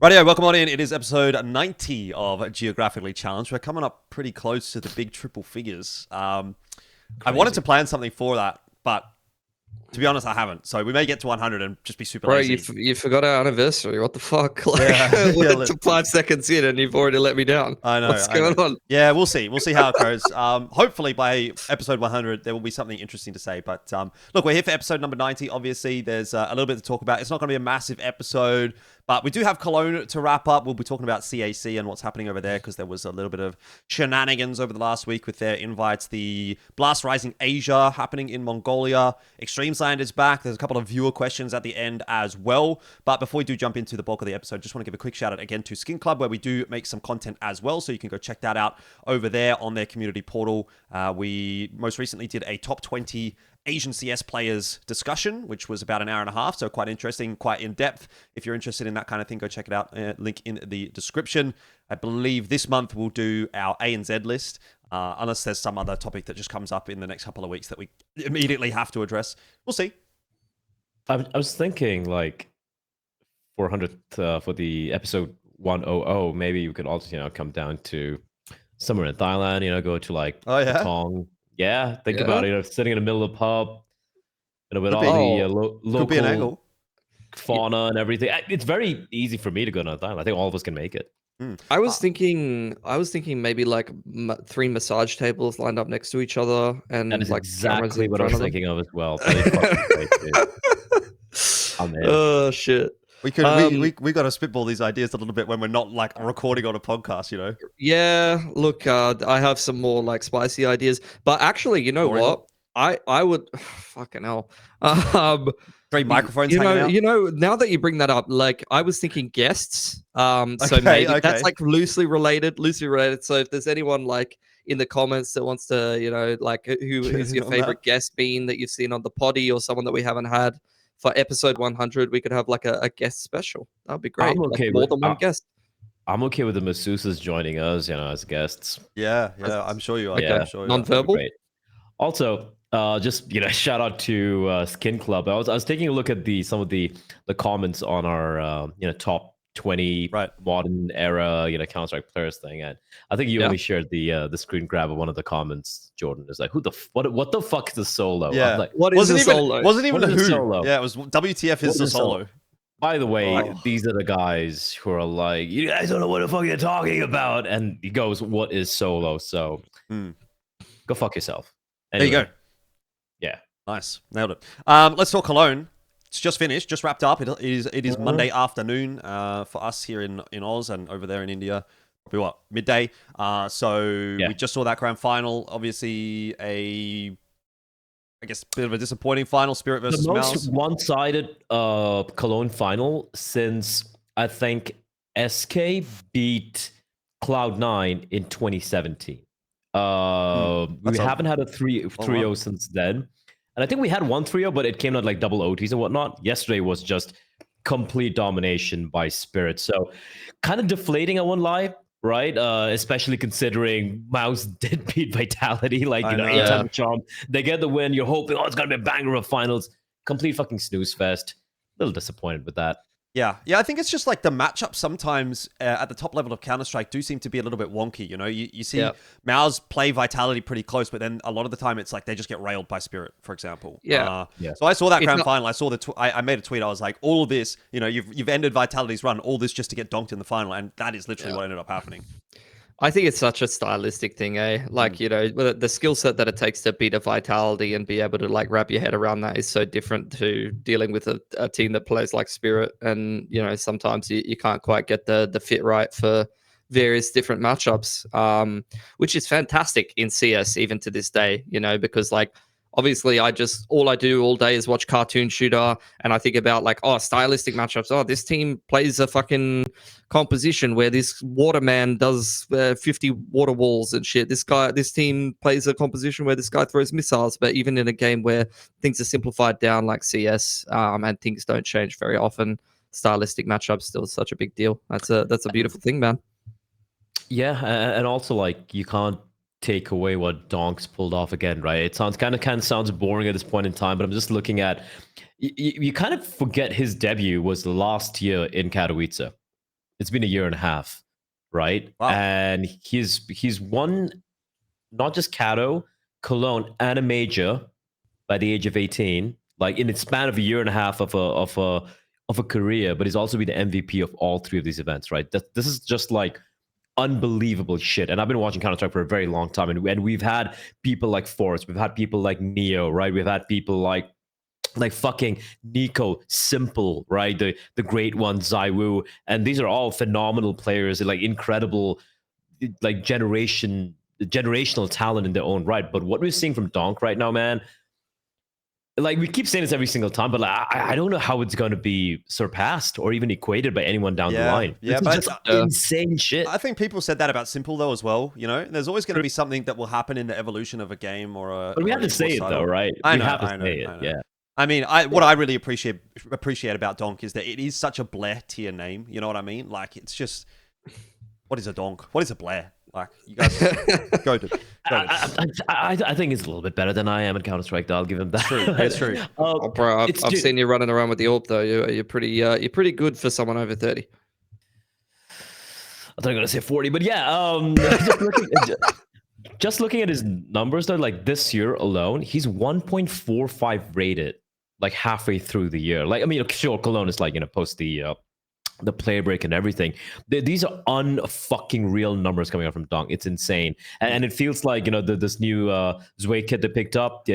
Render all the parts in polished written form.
Rightio, welcome on in. It is episode 90 of Geographically Challenged. We're coming up pretty close to the big triple figures. I wanted to plan something for that, but to be honest, I haven't. So we may get to 100 and just be super lazy. You forgot our anniversary. What the fuck? Like, Yeah. we're 5 seconds in and you've already let me down. I know. What's going on? Yeah, we'll see. We'll see how it goes. Hopefully by episode 100, there will be something interesting to say. But look, we're here for episode number 90. Obviously, there's a little bit to talk about. It's not going to be a massive episode, but we do have Cologne to wrap up. We'll be talking about CAC and what's happening over there because there was a little bit of shenanigans over the last week with their invites. The Blast Rising Asia happening in Mongolia. eXTREMESLAND is back. There's a couple of viewer questions at the end as well. But before we do jump into the bulk of the episode, just want to give a quick shout out again to Skinclub, where we do make some content as well. So you can go check that out over there on their community portal. We most recently did a top 20 Asian CS players discussion, which was about an hour and a half. So quite interesting, quite in depth. If you're interested in that kind of thing, go check it out. Link in the description. I believe this month we'll do our A and Z list, unless there's some other topic that just comes up in the next couple of weeks that we immediately have to address. We'll see. I was thinking like 400th for the episode 100. Maybe you could also, come down to somewhere in Thailand, go to like Tong. Yeah, think about it, sitting in the middle of the pub, with all the local fauna and everything. It's very easy for me to go to Thailand. I think all of us can make it. I was thinking maybe like 3 massage tables lined up next to each other, and that is like exactly what I was thinking of as well. Oh shit. We could we got to spitball these ideas a little bit when we're not like recording on a podcast, Yeah, look, I have some more like spicy ideas, but actually, you know what? I would fucking hell. 3 microphones hanging out. Now that you bring that up, like I was thinking guests. So maybe that's like loosely related. So if there's anyone like in the comments that wants to, like who's your favorite guest been that you've seen on the poddy, or someone that we haven't had for episode 100, we could have like a guest special. That'd be great. I'm okay more than one guest. I'm okay with the masseuses joining us, as guests. Yeah, I'm sure you are. Okay. Yeah, sure non-verbal. Also, just shout out to Skinclub. I was taking a look at some of the comments on our top 20 modern era Counter-Strike players thing, and I think you only shared the screen grab of one of the comments. Jordan is like, what the fuck is a solo? Yeah, like, what is a solo? Wasn't even a who. Solo? Yeah, it was WTF is the solo. By the way, these are the guys who are like, you guys don't know what the fuck you're talking about, and he goes, what is solo? So go fuck yourself. Anyway. There you go. Yeah, nice, nailed it. Let's talk Cologne. It's just finished, just wrapped up. It is Monday afternoon for us here in Oz, and over there in India, probably midday. We just saw that grand final. Obviously, I guess a bit of a disappointing final. Spirit versus the Mouz. most one-sided Cologne final since I think SK beat Cloud9 in 2017. We haven't had a 3-0 since then. And I think we had 1 3-0, but it came out like double OTs and whatnot. Yesterday was just complete domination by Spirit. So kind of deflating, I won't lie, right? Especially considering Mouz did beat Vitality, like, 8-time charm. They get the win. You're hoping, it's going to be a banger of finals. Complete fucking snooze fest. A little disappointed with that. Yeah, I think it's just like the matchups sometimes at the top level of Counter-Strike do seem to be a little bit wonky, You see Mouz play Vitality pretty close, but then a lot of the time it's like they just get railed by Spirit, for example. So I saw that grand final. I saw I made a tweet. I was like, all of this, you've ended Vitality's run, all this just to get donked in the final, and that is literally what ended up happening. I think it's such a stylistic thing, Like, the skill set that it takes to beat a Vitality and be able to like wrap your head around that is so different to dealing with a team that plays like Spirit. And, sometimes you can't quite get the fit right for various different matchups, which is fantastic in CS even to this day, because like, obviously, all I do all day is watch cartoon shooter, and I think about like, stylistic matchups. This team plays a fucking composition where this waterman does 50 water walls and shit. This team plays a composition where this guy throws missiles. But even in a game where things are simplified down like CS, and things don't change very often, stylistic matchups still such a big deal. That's a beautiful thing, man. Yeah, and also like you can't take away what Donks pulled off again, right? It sounds kind of sounds boring at this point in time, but I'm just looking at you kind of forget his debut was last year in Katowice. It's been a year and a half, right? Wow. And he's won not just Cato, Cologne, and a major by the age of 18, like in the span of a year and a half of a career. But he's also been the MVP of all three of these events, right? This is just like unbelievable shit. And I've been watching Counter-Strike for a very long time, and we've had people like Forrest, we've had people like Neo, right? We've had people like fucking Nico, Simple, right? The great one, Zaiwu. And these are all phenomenal players, like incredible, like generational talent in their own right. But what we're seeing from Donk right now, man, like we keep saying this every single time, but like, I don't know how it's going to be surpassed or even equated by anyone down the line. Yeah, this is just insane shit. I think people said that about Simple though as well. You know, there's always going to be something that will happen in the evolution of a game or a. But we have to say it though, right? I know. Yeah. I mean, what I really appreciate about Donk is that it is such a Bleh tier name. You know what I mean? Like, it's just, what is a Donk? What is a Bleh? Like, you guys go to. I think it's a little bit better than I am at Counter-Strike. I'll give him that. True, it's true. Bro, I've seen you running around with the AWP though. You're pretty good for someone over 30. I thought I was gonna say 40, but yeah. Just looking at his numbers though, like this year alone, he's 1.45 rated, like halfway through the year. Like, I mean, sure, Cologne is like, you know, post the player break and everything. These are unfucking real numbers coming out from Donk. It's insane, and it feels like, you know, this new Zwei kid they picked up.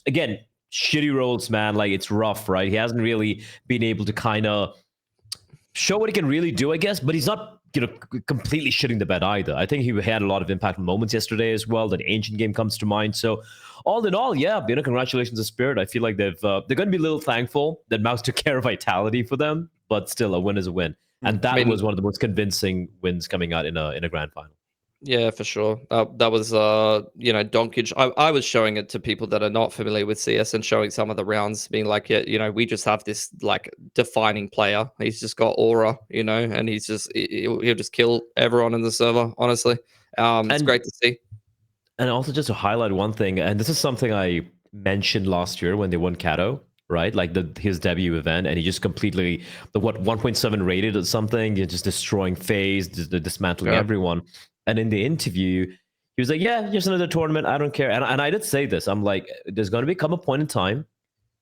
Again, shitty roles, man. Like, it's rough, right? He hasn't really been able to kind of show what he can really do, I guess. But he's not, you know, completely shitting the bed either. I think he had a lot of impact moments yesterday as well. That Ancient game comes to mind. So all in all, yeah, you know, congratulations to Spirit. I feel like they're going to be a little thankful that Mouz took care of Vitality for them, but still, a win is a win. And that was one of the most convincing wins coming out in a grand final. Yeah, for sure. That was, you know, Donkage. I was showing it to people that are not familiar with CS and showing some of the rounds, being like, yeah, you know, we just have this like defining player. He's just got aura, you know, and he's just he'll just kill everyone in the server. Honestly, it's great to see. And also, just to highlight one thing, and this is something I mentioned last year when they won Cato, right? Like his debut event, and he just completely 1.7 rated or something. You're just destroying FaZe, dismantling everyone. And in the interview, he was like, yeah, just another tournament. I don't care. And I did say this. I'm like, there's going to become a point in time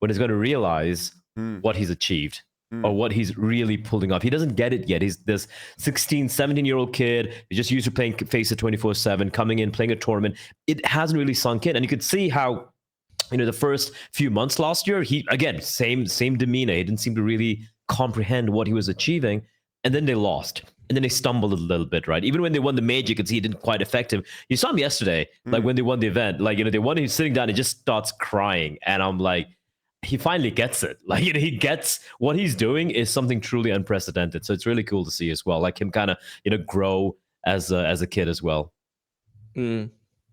when he's going to realize what he's achieved or what he's really pulling off. He doesn't get it yet. He's this 16, 17-year-old kid. He's just used to playing FaZe 24/7, coming in, playing a tournament. It hasn't really sunk in. And you could see how, you know, the first few months last year, he, again, same demeanor. He didn't seem to really comprehend what he was achieving. And then they lost. And then they stumbled a little bit, right? Even when they won the major, you could see it didn't quite affect him. You saw him yesterday, like when they won the event, like, you know, they won, he's sitting down, he just starts crying. And I'm like, he finally gets it. Like, you know, he gets what he's doing is something truly unprecedented. So it's really cool to see as well, like him kind of, you know, grow as a kid as well.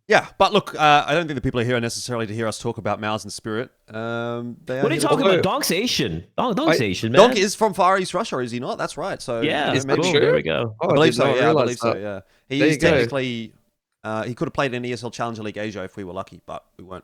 Yeah, but look, I don't think the people are here necessarily to hear us talk about Mouz and Spirit. What are you talking about? Donk's Asian. Donk's Asian, man. Donk is from Far East Russia, is he not? That's right. So yeah, you know, maybe there we go. I believe so. Yeah, I believe so. That. Yeah, he is technically. He could have played in ESL Challenger League Asia if we were lucky, but we weren't.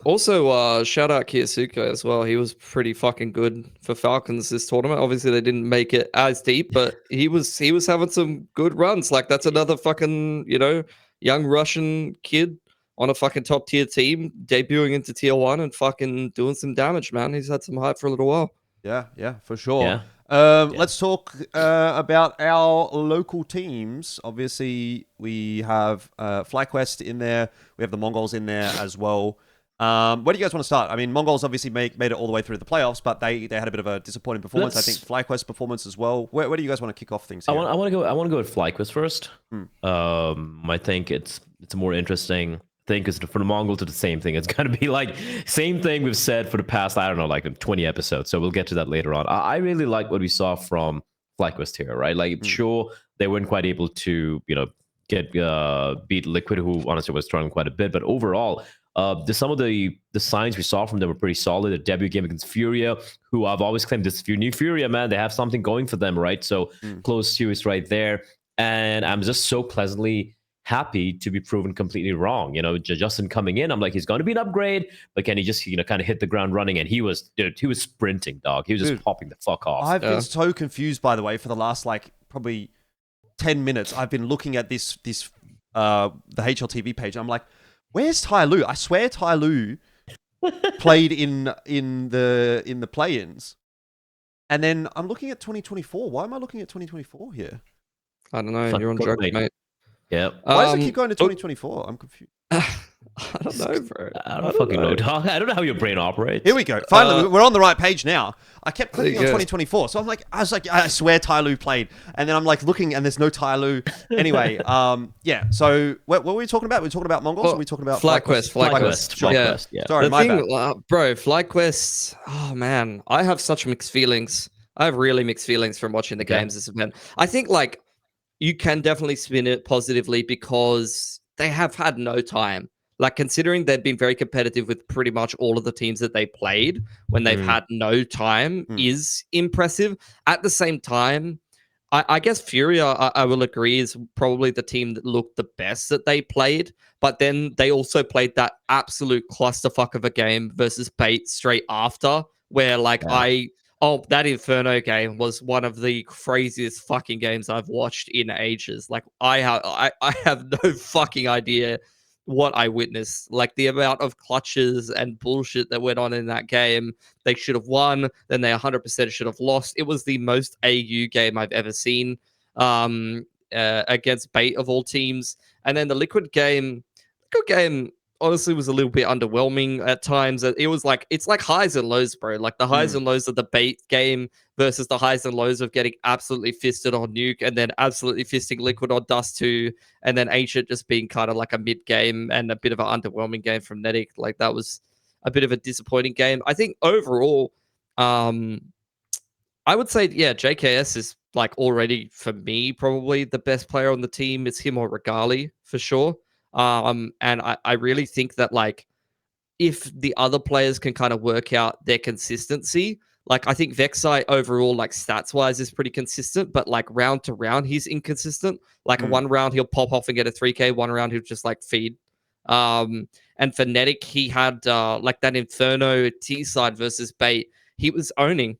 Also, shout out Kiyosuke as well. He was pretty fucking good for Falcons this tournament. Obviously, they didn't make it as deep, but he was having some good runs. Like, that's another fucking, you know, young Russian kid on a fucking top tier team, debuting into tier 1 and fucking doing some damage, man. He's had some hype for a little while. Yeah, for sure. Yeah. Let's talk about our local teams. Obviously, we have FlyQuest in there. We have the Mongolz in there as well. Where do you guys want to start? I mean, Mongolz obviously made it all the way through the playoffs, but they had a bit of a disappointing performance. I think FlyQuest performance as well. Where do you guys want to kick off things here? I want to go with FlyQuest first. I think it's a more interesting thing because for the Mongols, it's the same thing. It's going to be like same thing we've said for the past, I don't know, like 20 episodes. So we'll get to that later on. I really like what we saw from FlyQuest here, right? Like, sure, they weren't quite able to, you know, get beat Liquid, who honestly was struggling quite a bit, but overall, some of the signs we saw from them were pretty solid. The debut game against Furia, who I've always claimed this new Furia, man, they have something going for them, right? So close series right there. And I'm just so pleasantly happy to be proven completely wrong. You know, Justin coming in, I'm like, he's going to be an upgrade, but can he just, you know, kind of hit the ground running? And he was sprinting, dog. He was just popping the fuck off. I've been so confused, by the way, for the last, like, probably 10 minutes, I've been looking at the HLTV page. I'm like, where's Tyloo? I swear Tyloo played in the play-ins. And then I'm looking at 2024. Why am I looking at 2024 here? I don't know. You're on drugs, mate. Yeah. Why does it keep going to 2024? I'm confused. I don't know, bro. I don't fucking know, dog. I don't know how your brain operates. Here we go. Finally, we're on the right page now. I kept clicking on 2024, so I was like, I swear Tyloo played, and then I'm like looking, and there's no Tyloo. Anyway, yeah. So what were we talking about? We talking about Mongolz, or were we talking about FlyQuest? FlyQuest. Yeah. Sorry, my bad. Bro, FlyQuest. Oh man, I have such mixed feelings. I have really mixed feelings from watching the games this event. I think like you can definitely spin it positively because they have had no time. Like, considering they've been very competitive with pretty much all of the teams that they played when they've had no time is impressive. At the same time, I guess Furia, I will agree, is probably the team that looked the best that they played. But then they also played that absolute clusterfuck of a game versus Bait straight after, where like that Inferno game was one of the craziest fucking games I've watched in ages. Like, I have no fucking idea what I witnessed. Like, the amount of clutches and bullshit that went on in that game. They should have won, then they 100% should have lost. It was the most AU game I've ever seen against Bait of all teams. And then the Liquid game honestly was a little bit underwhelming at times. It was like, it's like highs and lows, bro. Like the highs and lows of the Bait game versus the highs and lows of getting absolutely fisted on Nuke and then absolutely fisting Liquid on Dust 2, and then Ancient just being kind of like a mid game and a bit of an underwhelming game from Netic. Like, that was a bit of a disappointing game. I think overall, I would say, yeah, JKS is like already, for me, probably the best player on the team. It's him or Regali for sure. And I really think that, like, if the other players can kind of work out their consistency, like, I think Vexai overall, like, stats wise is pretty consistent, but like round to round, he's inconsistent. Like one round he'll pop off and get a 3K, one round he'll just like feed. And for Netic, he had like that Inferno T side versus Bait, he was owning.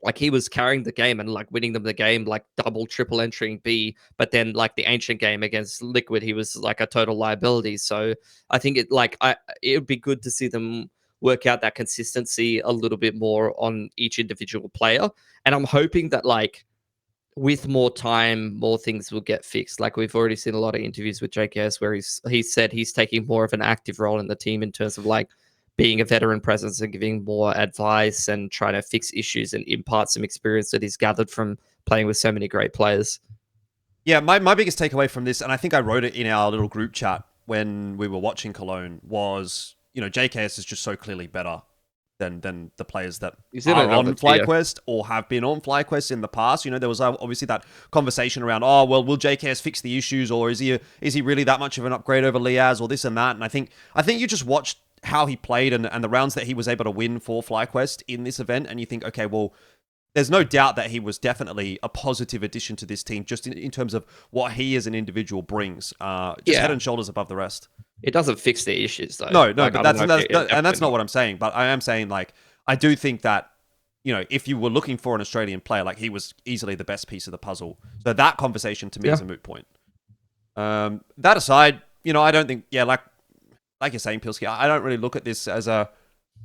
Like, he was carrying the game and like winning them the game, like double, triple entering B. But then like the Ancient game against Liquid, he was like a total liability. So I think it would be good to see them work out that consistency a little bit more on each individual player. And I'm hoping that, like, with more time, more things will get fixed. Like, we've already seen a lot of interviews with JKS where he said he's taking more of an active role in the team in terms of like being a veteran presence and giving more advice and trying to fix issues and impart some experience that he's gathered from playing with so many great players. Yeah, my biggest takeaway from this, and I think I wrote it in our little group chat when we were watching Cologne, was, you know, JKS is just so clearly better than the players that are on FlyQuest or have been on FlyQuest in the past. You know, there was obviously that conversation around, oh, well, will JKS fix the issues, or is he really that much of an upgrade over Liaz, or this and that? And I think you just watched how he played and the rounds that he was able to win for FlyQuest in this event, and you think, okay, well, there's no doubt that he was definitely a positive addition to this team, just in terms of what he as an individual brings, head and shoulders above the rest. It doesn't fix the issues, though. No, like, but that's not what I'm saying. But I am saying, like, I do think that, you know, if you were looking for an Australian player, like, he was easily the best piece of the puzzle. So that conversation to me is a moot point. That aside, you know, I don't think, like you're saying, Pilski, I don't really look at this as a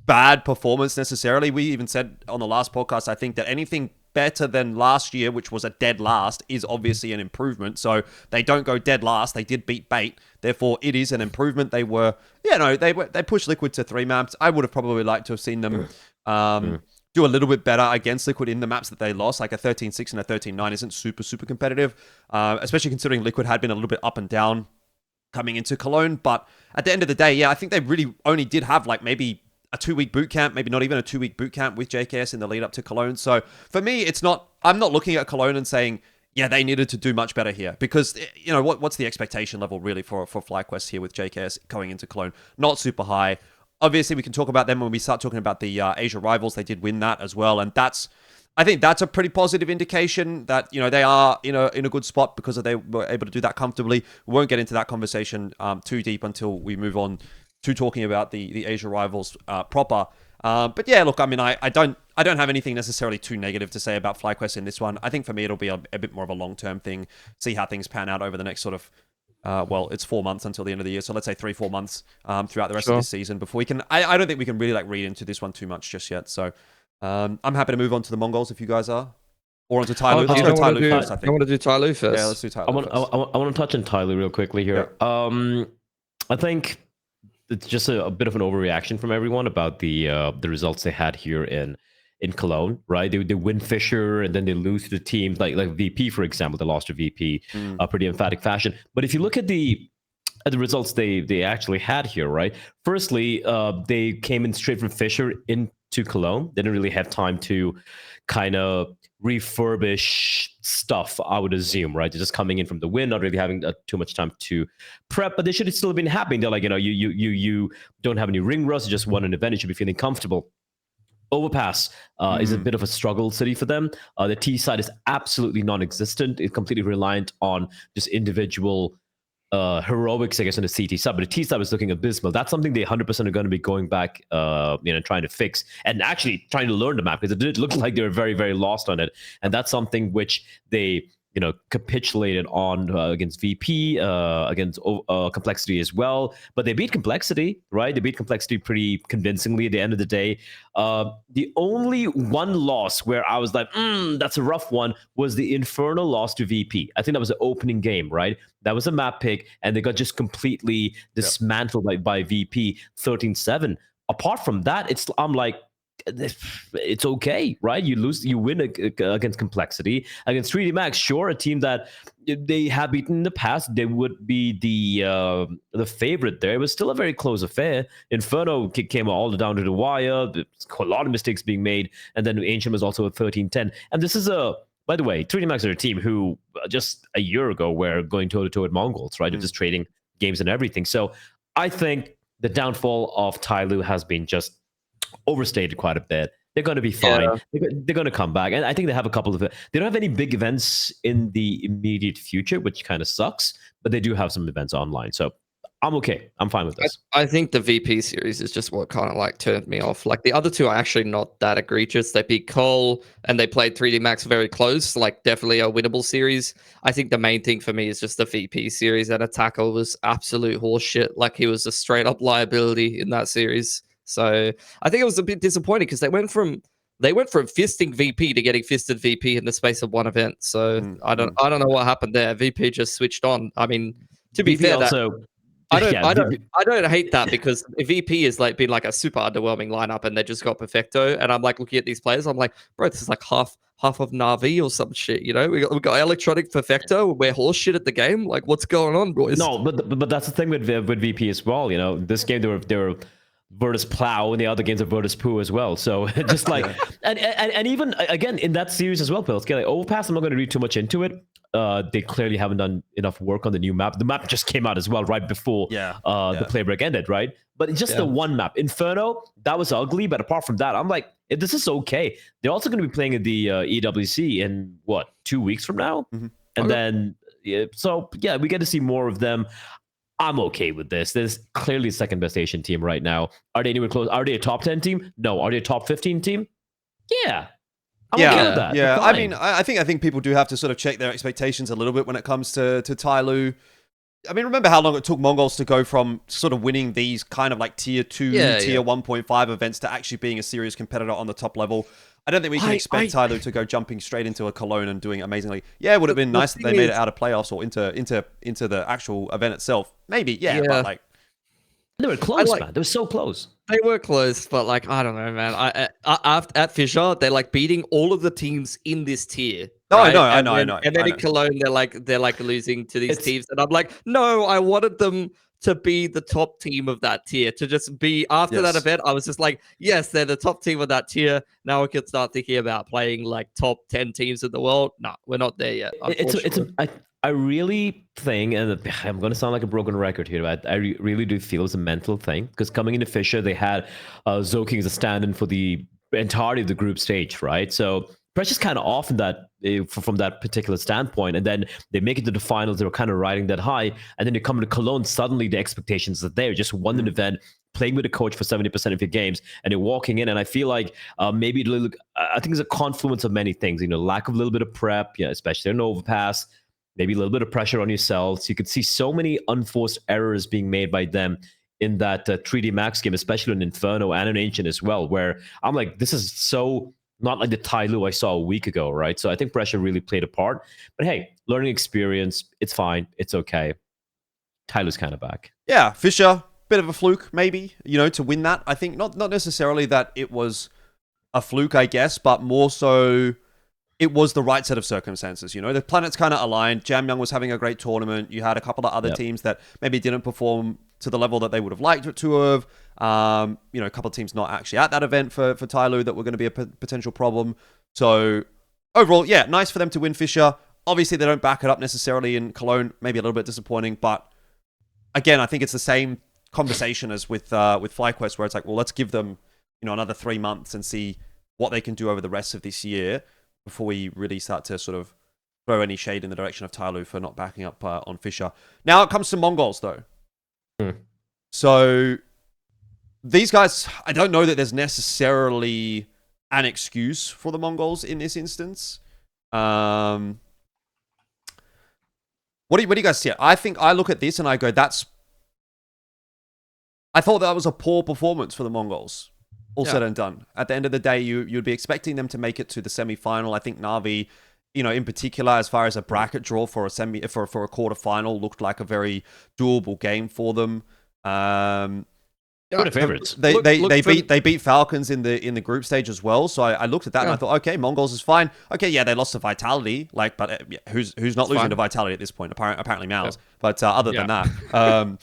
bad performance necessarily. We even said on the last podcast, I think that anything better than last year, which was a dead last, is obviously an improvement. So they don't go dead last. They did beat Bait. Therefore, it is an improvement. They were, they pushed Liquid to 3 maps. I would have probably liked to have seen them do a little bit better against Liquid in the maps that they lost. Like a 13-6 and a 13-9 isn't super, super competitive, especially considering Liquid had been a little bit up and down coming into Cologne. But at the end of the day, I think they really only did have like maybe a 2-week boot camp, maybe not even a 2-week boot camp with JKS in the lead up to Cologne. So for me, I'm not looking at Cologne and saying, yeah, they needed to do much better here, because, you know, what's the expectation level really for FlyQuest here with JKS going into Cologne? Not super high. Obviously, we can talk about them when we start talking about the Asia rivals. They did win that as well. And I think that's a pretty positive indication that, you know, they are in a good spot because they were able to do that comfortably. We won't get into that conversation too deep until we move on to talking about the Asia rivals proper. But yeah, look, I mean, I don't have anything necessarily too negative to say about FlyQuest in this one. I think for me, it'll be a bit more of a long-term thing. See how things pan out over the next sort of, well, it's 4 months until the end of the year. So let's say 3-4 months throughout the rest of this season before we can, I don't think we can really like read into this one too much just yet. So I'm happy to move on to the Mongolz if you guys are. Or onto Tyloo. Let's go Tyloo first, I think. I want to do Tyloo first. Yeah, let's do Tyloo first. I want to touch on Tyloo real quickly here. Yeah. I think it's just a bit of an overreaction from everyone about the results they had here in Cologne, right? They win Fisher and then they lose to the teams like VP, for example. They lost to VP a pretty emphatic fashion. But if you look at the results they actually had here, right? Firstly, they came in straight from Fisher into Cologne. They didn't really have time to kind of refurbish stuff, I would assume, right? They're just coming in from the win, not really having too much time to prep, but they should have still been happy. They're like, you don't have any ring rust, you just won an event, you should be feeling comfortable. Overpass is a bit of a struggle city for them. The T side is absolutely non-existent. It's completely reliant on just individual heroics, I guess, on the CT side, but the T side was looking abysmal. That's something they 100% are going to be going back, trying to fix and actually trying to learn the map, because it did look like they were very, very lost on it. And that's something which they, capitulated on against VP, against Complexity as well. But they beat Complexity, right? They beat Complexity pretty convincingly at the end of the day. The only one loss where I was like, that's a rough one, was the Infernal loss to VP. I think that was the opening game, right? That was a map pick, and they got just completely dismantled by VP 13-7. Apart from that, I'm like, it's okay, right? You win against Complexity. Against 3D Max, sure, a team that they have beaten in the past, they would be the favorite there. It was still a very close affair. Inferno came all down to the wire. There's a lot of mistakes being made, and then Ancient was also a 13-10. And this is by the way, 3D Max are a team who just a year ago were going toe-to-toe with Mongolz, right? They're just trading games and everything. So I think the downfall of Tyloo has been just overstated quite a bit. They're going to be fine. Yeah. They're going to come back. And I think they have a couple of... They don't have any big events in the immediate future, which kind of sucks, but they do have some events online. So I'm okay. I'm fine with this. I think the VP series is just what kind of like turned me off. Like the other two are actually not that egregious. They beat Cole and they played 3D Max very close, like definitely a winnable series. I think the main thing for me is just the VP series, and Attacker was absolute horseshit. Like he was a straight up liability in that series. So I think it was a bit disappointing because they went from fisting VP to getting fisted VP in the space of one event. So I don't know what happened there. VP just switched on. I mean, to be fair, I don't hate that, because VP is like been like a super underwhelming lineup, and they just got Perfecto. And I'm like looking at these players, I'm like, bro, this is like half of Na'Vi or some shit. We got Electronic Perfecto. We're horse shit at the game. Like, what's going on, boys? No, but that's the thing with VP as well. This game they were Virtus Plow, and the other games are Virtus Poo as well. So just like, and even again in that series as well, Pilski, like Overpass, I'm not going to read too much into it. They clearly haven't done enough work on the new map. The map just came out as well right before the play break ended, right? But it's just the one map. Inferno, that was ugly, but apart from that, I'm like, this is okay. They're also going to be playing at the EWC in 2 weeks from now? And then, we get to see more of them. I'm okay with this. There's clearly a second best Asian team right now. Are they anywhere close? Are they a top 10 team? No. Are they a top 15 team? Yeah. I'm okay with that. Yeah. I mean, I think people do have to sort of check their expectations a little bit when it comes to Tyloo. I mean, remember how long it took Mongolz to go from sort of winning these kind of like tier 2, tier 1.5 events to actually being a serious competitor on the top level. I don't think we can expect Tyloo to go jumping straight into a Cologne and doing amazingly. Yeah, it would have been nice that they made it out of playoffs or into the actual event itself. Maybe, but like... They were close, man. They were so close. They were close, but like, I don't know, man. At Fisher, they're like beating all of the teams in this tier. Right? I know. And then in Cologne, they're like losing to these teams. And I'm like, no, I wanted them to be the top team of that tier, to just be after that event. I was just like, yes, they're the top team of that tier. Now we can start thinking about playing like top 10 teams in the world. No, we're not there yet. I really think, and I'm going to sound like a broken record here, but I really do feel it's a mental thing, because coming into Fisher, they had Zoking as a stand-in for the entirety of the group stage, right? So pressure's kind of off in that from that particular standpoint, and then they make it to the finals. They were kind of riding that high, and then they come to Cologne. Suddenly, the expectations are there. Just won an event, playing with a coach for 70% of your games, and they're walking in. And I feel like maybe I think it's a confluence of many things. Lack of a little bit of prep, especially in Overpass. Maybe a little bit of pressure on yourselves. You could see so many unforced errors being made by them in that 3D Max game, especially in Inferno and in Ancient as well, where I'm like, this is so not like the Tyloo I saw a week ago, right? So I think pressure really played a part. But hey, learning experience, it's fine. It's okay. Tyloo's kind of back. Yeah, Fischer, bit of a fluke, maybe, to win that. I think not necessarily that it was a fluke, I guess, but more so it was the right set of circumstances. The planets kind of aligned. Jamyang was having a great tournament. You had a couple of other teams that maybe didn't perform to the level that they would have liked it to have. A couple of teams not actually at that event for Tyloo that were going to be a potential problem. So overall, yeah, nice for them to win Fischer. Obviously, they don't back it up necessarily in Cologne. Maybe a little bit disappointing, but again, I think it's the same conversation as with FlyQuest, where it's like, well, let's give them another 3 months and see what they can do over the rest of this year before we really start to sort of throw any shade in the direction of Tyloo for not backing up on Fischer. Now it comes to Mongolz, though. So these guys, I don't know that there's necessarily an excuse for the Mongolz in this instance. What do you guys see? I think I look at this and I go, I thought that was a poor performance for the Mongolz. All said and done. At the end of the day, you'd be expecting them to make it to the semi-final. I think Na'Vi, in particular, as far as a bracket draw for a quarter-final, looked like a very doable game for them. What are favorites? They beat Falcons in the group stage as well. So I looked at that and I thought, okay, Mongolz is fine. Okay, yeah, they lost to Vitality, but who's not losing to Vitality at this point? Apparently Mouz. But other than that.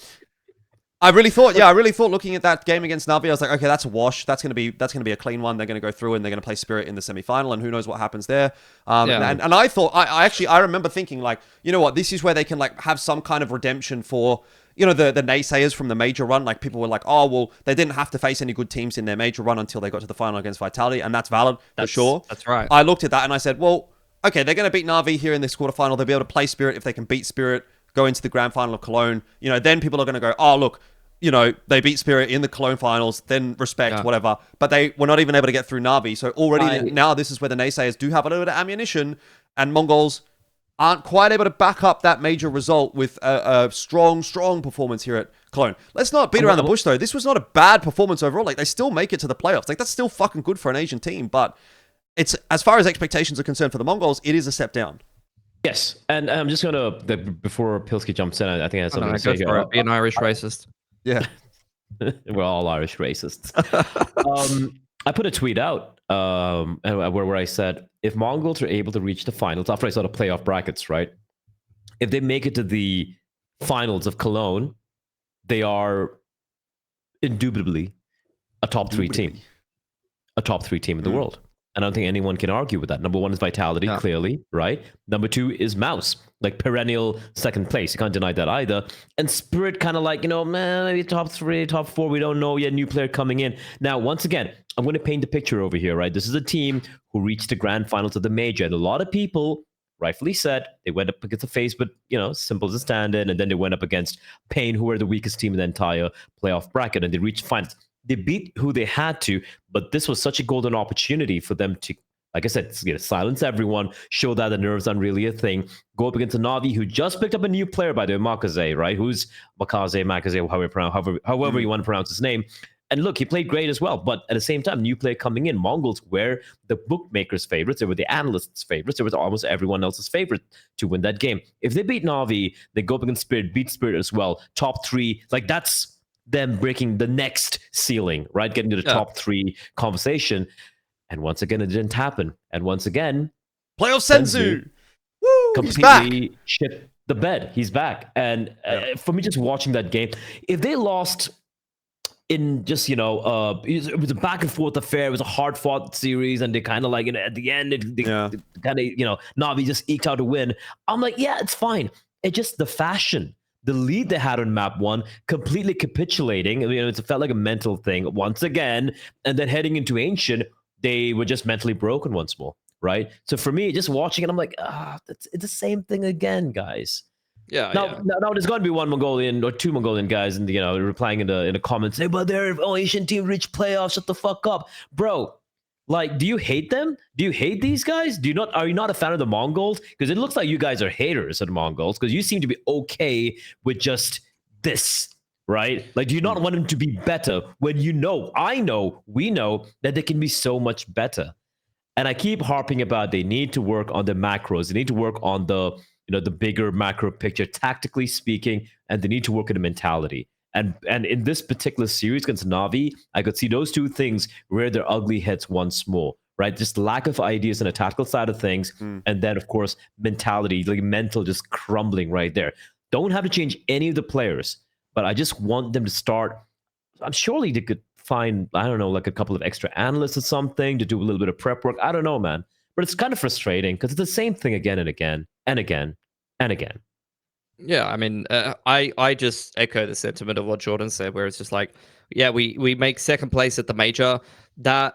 I really thought looking at that game against Na'Vi, I was like, okay, that's a wash. That's gonna be a clean one. They're gonna go through and they're gonna play Spirit in the semi-final, and who knows what happens there. And I thought I remember thinking, like, you know what, this is where they can like have some kind of redemption for the naysayers from the major run. Like, people were like, oh well, they didn't have to face any good teams in their major run until they got to the final against Vitality, and that's valid for sure. That's right. I looked at that and I said, well, okay, they're gonna beat Na'Vi here in this quarterfinal. They'll be able to play Spirit. If they can beat Spirit, go into the grand final of Cologne, then people are going to go, oh, look, they beat Spirit in the Cologne finals, then respect, whatever. But they were not even able to get through Na'Vi. So already now this is where the naysayers do have a little bit of ammunition, and Mongolz aren't quite able to back up that major result with a strong performance here at Cologne. Let's not beat around the bush, though. This was not a bad performance overall. Like, they still make it to the playoffs. Like, that's still fucking good for an Asian team. But it's, as far as expectations are concerned for the Mongolz, it is a step down. Yes, and I'm just gonna before Pilski jumps in, I think I have something to say here. Be an Irish racist. Yeah, we're all Irish racists. I put a tweet out where I said, if Mongolz are able to reach the finals after I saw the playoff brackets, right? If they make it to the finals of Cologne, they are indubitably a top 3 team, in the world. I don't think anyone can argue with that. Number 1 is Vitality, clearly, right? Number 2 is Mouz, like perennial second place. You can't deny that either. And Spirit kind of like, maybe top 3, top 4, we don't know yet, new player coming in. Now, once again, I'm going to paint the picture over here, right? This is a team who reached the grand finals of the major. And a lot of people rightfully said they went up against the face, but, simple as a stand-in. And then they went up against Pain, who were the weakest team in the entire playoff bracket, and they reached finals. They beat who they had to, but this was such a golden opportunity for them to, like I said, silence everyone, show that the nerves aren't really a thing, go up against a Na'Vi who just picked up a new player, by the way, Makaze, right? Who's Makaze, however you want to pronounce his name. And look, he played great as well, but at the same time, new player coming in. Mongolz were the bookmakers' favorites. They were the analysts' favorites. They were almost everyone else's favorite to win that game. If they beat Na'Vi, they go up against Spirit, beat Spirit as well. Top 3, like that's them breaking the next ceiling, right? Getting to the top 3 conversation. And once again, it didn't happen. And once again, playoff Senzu, completely shit the bed. He's back. And for me, just watching that game, if they lost in just, it was a back and forth affair. It was a hard fought series. And they kind of like, at the end, they kind of, Na'Vi just eked out a win. I'm like, yeah, it's fine. It's just the fashion. The lead they had on map 1 completely capitulating. It felt like a mental thing once again. And then heading into Ancient, they were just mentally broken once more. right? So for me, just watching it, I'm like, it's the same thing again, guys. Yeah. Now there's going to be one Mongolian or two Mongolian guys, and replying in the comments, say, "But they're Asian team reach playoffs. Shut the fuck up, bro." Like, do you hate them? Do you hate these guys? Are you not a fan of the Mongolz? Because it looks like you guys are haters of the Mongolz, because you seem to be okay with just this, right? Like, do you not want them to be better when we know that they can be so much better? And I keep harping about they need to work on the macros. They need to work on the bigger macro picture, tactically speaking, and they need to work on the mentality. And in this particular series against Na'Vi, I could see those two things rear their ugly heads once more, right? Just lack of ideas on the tactical side of things, and then, of course, mentality, like mental just crumbling right there. Don't have to change any of the players, but I just want them to start. I'm surely they could find, I don't know, like a couple of extra analysts or something to do a little bit of prep work. I don't know, man. But it's kind of frustrating because it's the same thing again and again and again and again. Yeah, I mean, I just echo the sentiment of what Jordan said, where it's just like, yeah, we make second place at the major, but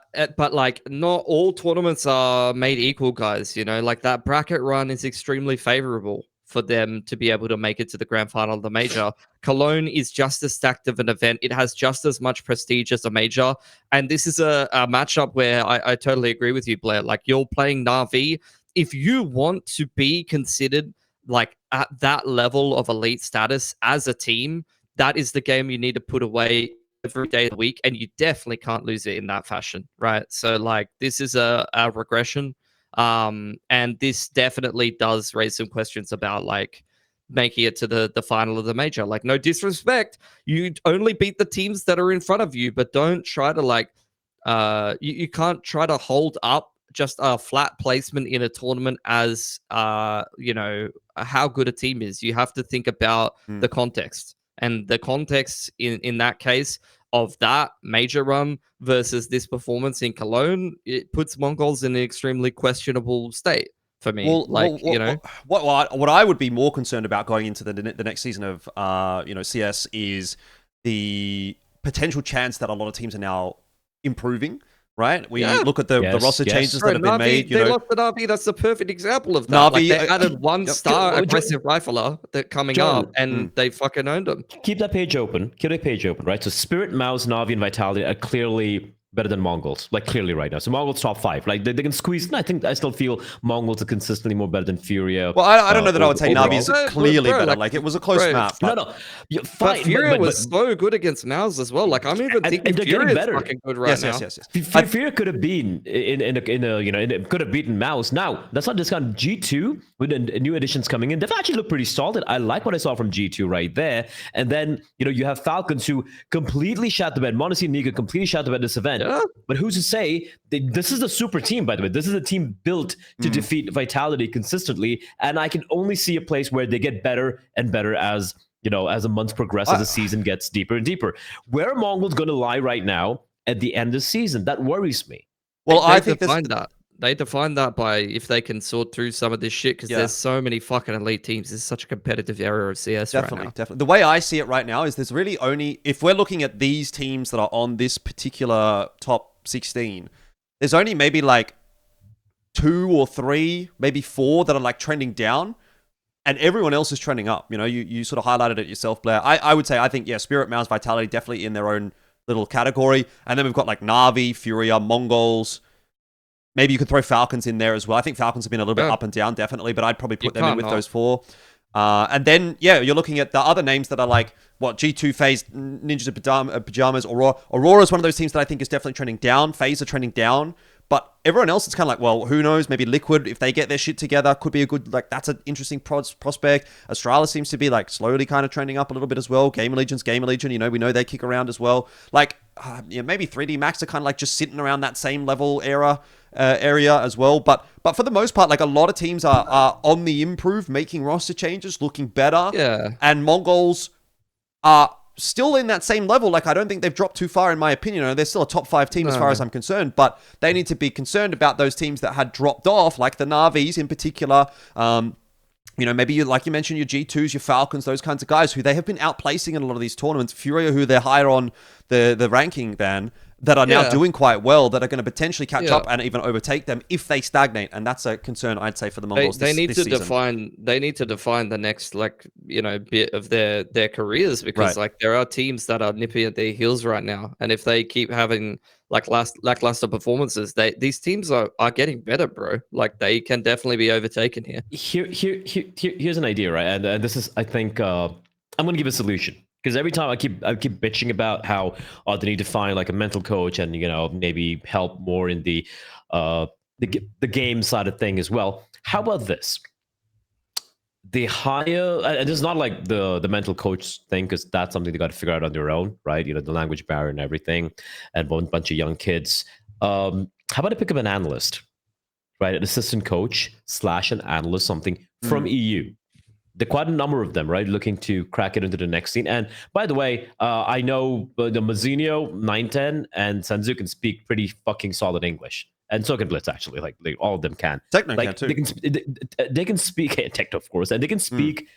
like not all tournaments are made equal, guys. Like that bracket run is extremely favorable for them to be able to make it to the grand final of the major. Cologne is just as stacked of an event. It has just as much prestige as a major. And this is a matchup where I totally agree with you, Bleh. Like, you're playing Na'Vi. If you want to be considered like at that level of elite status as a team, that is the game you need to put away every day of the week. And you definitely can't lose it in that fashion, right? So like, this is a regression. And this definitely does raise some questions about like making it to the final of the major. Like, no disrespect, you only beat the teams that are in front of you, but don't try to like you can't try to hold up just a flat placement in a tournament as how good a team is. You have to think about the context, and the context in that case of that major run versus this performance in Cologne, it puts Mongolz in an extremely questionable state for me. What I would be more concerned about going into the next season of CS is the potential chance that a lot of teams are now improving. Right, we look at the roster changes that have been made. They lost the Na'Vi. That's the perfect example of that. Na'Vi, like, they added one star aggressive rifler that coming up, and they fucking owned them. Keep that page open. Keep that page open, right? So Spirit, Mouz, Na'Vi, and Vitality are clearly better than Mongolz, like clearly right now. So Mongolz top 5, like they can squeeze. I still feel Mongolz are consistently more better than Furia. Well, I don't know that I would say Na'Vi is clearly better. Like, it was a close map. But, but Furia was so good against Mouz as well. Like, I'm even thinking Furia is fucking good right now. Yes. Furia could have been could have beaten Mouz. Now let's not discount G2 with the new additions coming in. They've actually looked pretty solid. I like what I saw from G2 right there. And then you have Falcons, who completely shot the bed. Monacy and Niga completely shot the bed this event. Yeah. But who's to say this is a super team, by the way? This is a team built to defeat Vitality consistently, and I can only see a place where they get better and better as the months progress, as the season gets deeper and deeper. Where are Mongolz going to lie right now at the end of the season? That worries me. Well, I think they define that by if they can sort through some of this shit, because there's so many fucking elite teams. It's such a competitive era of CS right now. Definitely. The way I see it right now is there's really only, if we're looking at these teams that are on this particular top 16, there's only maybe like 2 or 3, maybe 4 that are like trending down, and everyone else is trending up. You sort of highlighted it yourself, Blair. I would say, I think, Spirit, Mouz, Vitality definitely in their own little category. And then we've got like Na'Vi, Furia, Mongolz. Maybe you could throw Falcons in there as well. I think Falcons have been a little bit up and down, definitely, but I'd probably put them in with those 4. And then, you're looking at the other names that are like, G2, FaZe, Ninjas of Pajamas, Aurora. Aurora is one of those teams that I think is definitely trending down. FaZe are trending down. But everyone else, it's kind of like, well, who knows? Maybe Liquid, if they get their shit together, could be a good, like, that's an interesting prospect. Astralis seems to be, like, slowly kind of trending up a little bit as well. Gamer Legion's Gamer Legion, we know they kick around as well. Like, maybe 3D Max are kind of like just sitting around that same level area as well. But for the most part, like, a lot of teams are on the improve, making roster changes, looking better. Yeah. And Mongolz are still in that same level. Like, I don't think they've dropped too far, in my opinion. They're still a top 5 team as far as I'm concerned, but they need to be concerned about those teams that had dropped off, like the Na'Vis in particular. you know, maybe like you mentioned, your G2s, your Falcons, those kinds of guys who they have been outplacing in a lot of these tournaments. Furia, who they're higher on the ranking than, that are now doing quite well, that are going to potentially catch up and even overtake them if they stagnate. And that's a concern, I'd say, for the Mongolz they need this to season. define the next, like, you know, bit of their careers, because like there are teams that are nipping at their heels right now, and if they keep having like lackluster performances, these teams are getting better, bro. Like they can definitely be overtaken here. Here's an idea, right? And this is, I think, I'm going to give a solution. Because every time I keep bitching about how they need to find like a mental coach and, you know, maybe help more in the game side of thing as well. How about this? They hire, and it's not like the mental coach thing, because that's something they got to figure out on their own, right? You know, the language barrier and everything, and a bunch of young kids. How about I pick up an analyst, right? An assistant coach / an analyst, something from EU. There are quite a number of them, right, looking to crack it into the next scene. And by the way, I know the Mazinho, 910, and Sanzu can speak pretty fucking solid English. And so can Blitz, actually. Like all of them can. Techno like, can too. They can speak Techno, of course, and they can speak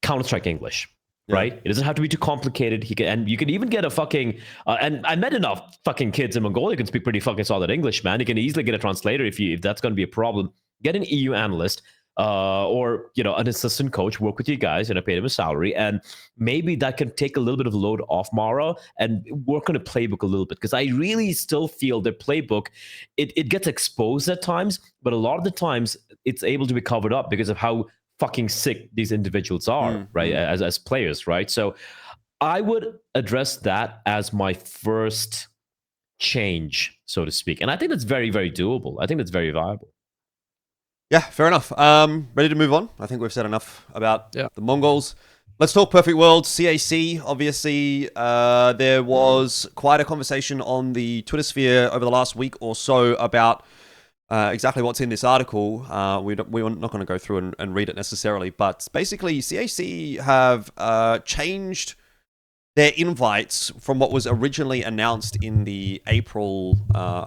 Counter-Strike English. Right? It doesn't have to be too complicated. And you can even get a fucking and I met enough fucking kids in Mongolia who can speak pretty fucking solid English, man. You can easily get a translator if that's going to be a problem. Get an EU analyst. Or, you know, an assistant coach, work with you guys, and pay them a salary, and maybe that can take a little bit of load off Mara and work on the playbook a little bit, because I really still feel the playbook, it gets exposed at times, but a lot of the times it's able to be covered up because of how fucking sick these individuals are, right, as players, right? So I would address that as my first change, so to speak, and I think that's very, very doable. I think that's very viable. Yeah, fair enough. Ready to move on? I think we've said enough about the Mongolz. Let's talk Perfect World. CAC, obviously, there was quite a conversation on the Twitter sphere over the last week or so about exactly what's in this article. We're not going to go through and read it necessarily, but basically CAC have changed their invites from what was originally announced in the April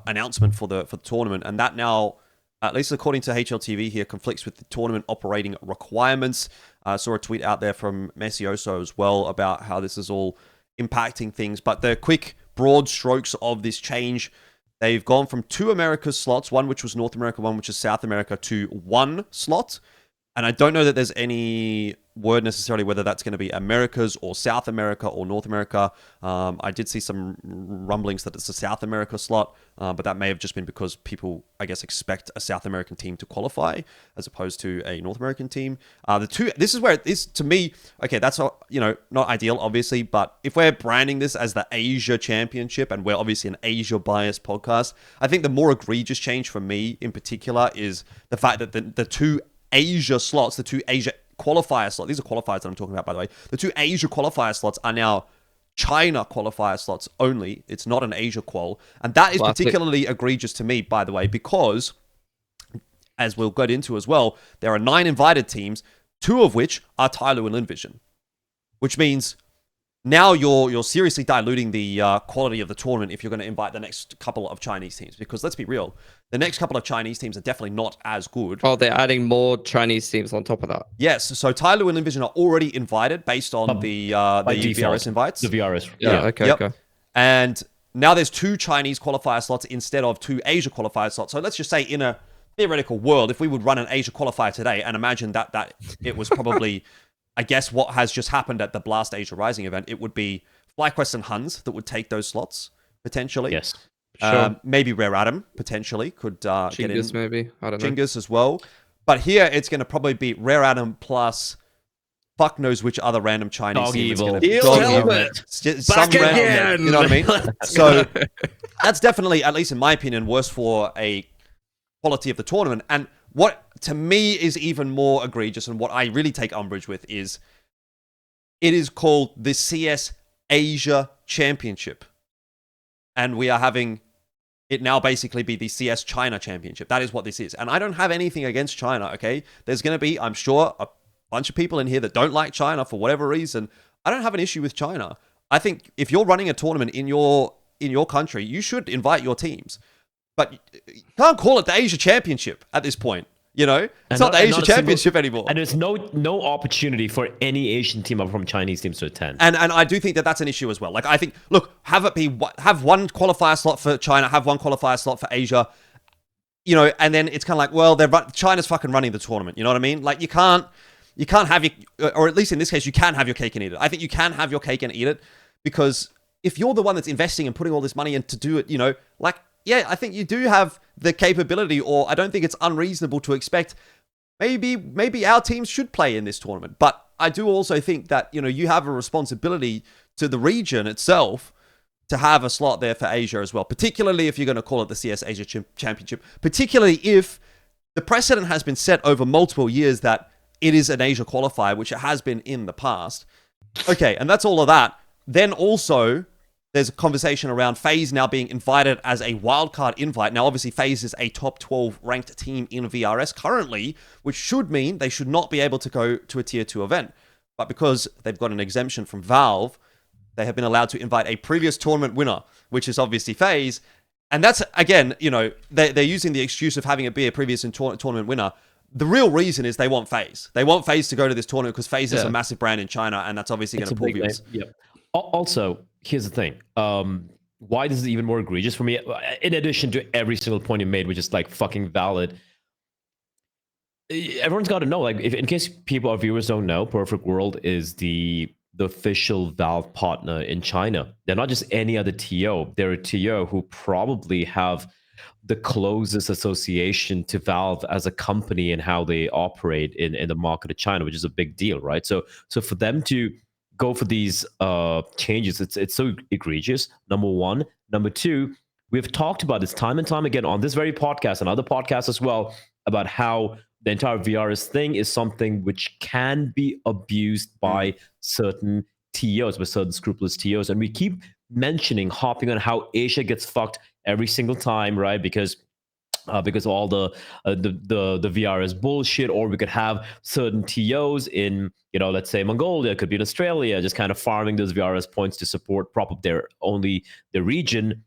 announcement for the tournament, and that now, at least according to HLTV here, conflicts with the tournament operating requirements. I saw a tweet out there from Messioso as well about how this is all impacting things. But the quick, broad strokes of this change, they've gone from 2 Americas slots, one which was North America, one which is South America, to 1 slot. And I don't know that there's any word necessarily whether that's going to be Americas or South America or North America. I did see some rumblings that it's a South America slot, but that may have just been because people, I guess, expect a South American team to qualify as opposed to a North American team. This is where it is, to me, okay, that's not, not ideal, obviously, but if we're branding this as the Asia Championship, and we're obviously an Asia-biased podcast, I think the more egregious change for me in particular is the fact that the 2 Asia slots, the 2 Asia qualifier slots, these are qualifiers that I'm talking about, by the way, the 2 Asia qualifier slots are now China qualifier slots only. It's not an Asia qual. And that is particularly egregious to me, by the way, because, as we'll get into as well, there are 9 invited teams, 2 of which are Tyloo and Linvision, which means now you're seriously diluting the quality of the tournament if you're going to invite the next couple of Chinese teams. Because let's be real, the next couple of Chinese teams are definitely not as good. Oh, they're adding more Chinese teams on top of that. Yes, so Tyloo and Linvision are already invited based on the VRS invites. The VRS. Yeah. Okay. And now there's 2 Chinese qualifier slots instead of 2 Asia qualifier slots. So let's just say in a theoretical world, if we would run an Asia qualifier today and imagine that it was probably... I guess what has just happened at the Blast Asia Rising event, it would be FlyQuest and Huns that would take those slots, potentially. Yes. Sure. Maybe Rare Adam, potentially, could get in. Chinggis, maybe. I don't know. Chinggis as well. But here, it's going to probably be Rare Adam plus fuck knows which other random Chinese team it's going to be. Back again! You know what I mean? So that's definitely, at least in my opinion, worse for a quality of the tournament. And what to me is even more egregious, and what I really take umbrage with, is it is called the CS Asia Championship. And we are having it now basically be the CS China Championship. That is what this is. And I don't have anything against China, okay? There's going to be, I'm sure, a bunch of people in here that don't like China for whatever reason. I don't have an issue with China. I think if you're running a tournament in your country, you should invite your teams. But you can't call it the Asia Championship at this point. You know, it's not the Asia Championship anymore. And there's no opportunity for any Asian team or from Chinese teams to attend. And I do think that that's an issue as well. Like, I think, look, have one qualifier slot for China, have one qualifier slot for Asia, you know, and then it's kind of like, well, China's fucking running the tournament. You know what I mean? Like, you can't have or at least in this case, you can have your cake and eat it. I think you can have your cake and eat it, because if you're the one that's investing and putting all this money in to do it, you know, like, yeah, I think you do have the capability, or I don't think it's unreasonable to expect maybe our teams should play in this tournament. But I do also think that, you know, you have a responsibility to the region itself to have a slot there for Asia as well, particularly if you're going to call it the CS Asia Championship, particularly if the precedent has been set over multiple years that it is an Asia qualifier, which it has been in the past. Okay, and that's all of that. Then also, there's a conversation around FaZe now being invited as a wildcard invite. Now, obviously, FaZe is a top 12 ranked team in VRS currently, which should mean they should not be able to go to a tier 2 event. But because they've got an exemption from Valve, they have been allowed to invite a previous tournament winner, which is obviously FaZe. And that's, again, you know, they're using the excuse of having it be a previous tournament winner. The real reason is they want FaZe. They want FaZe to go to this tournament because FaZe is a massive brand in China, and that's obviously going to pull views. Yeah. Also, here's the thing. Why this is even more egregious for me, in addition to every single point you made, which is like fucking valid. Everyone's got to know, like, if in case people or viewers don't know, Perfect World is the official Valve partner in China. They're not just any other TO. They're a TO who probably have the closest association to Valve as a company and how they operate in the market of China, which is a big deal, right? So for them to go for these changes, it's so egregious, number one. Number two, we've talked about this time and time again on this very podcast and other podcasts as well, about how the entire VRS thing is something which can be abused by certain TOs, by certain scrupulous TOs. And we keep hopping on how Asia gets fucked every single time, right? Because all the VRS bullshit, or we could have certain TOs in, you know, let's say Mongolia, could be in Australia, just kind of farming those VRS points to support, prop up their region.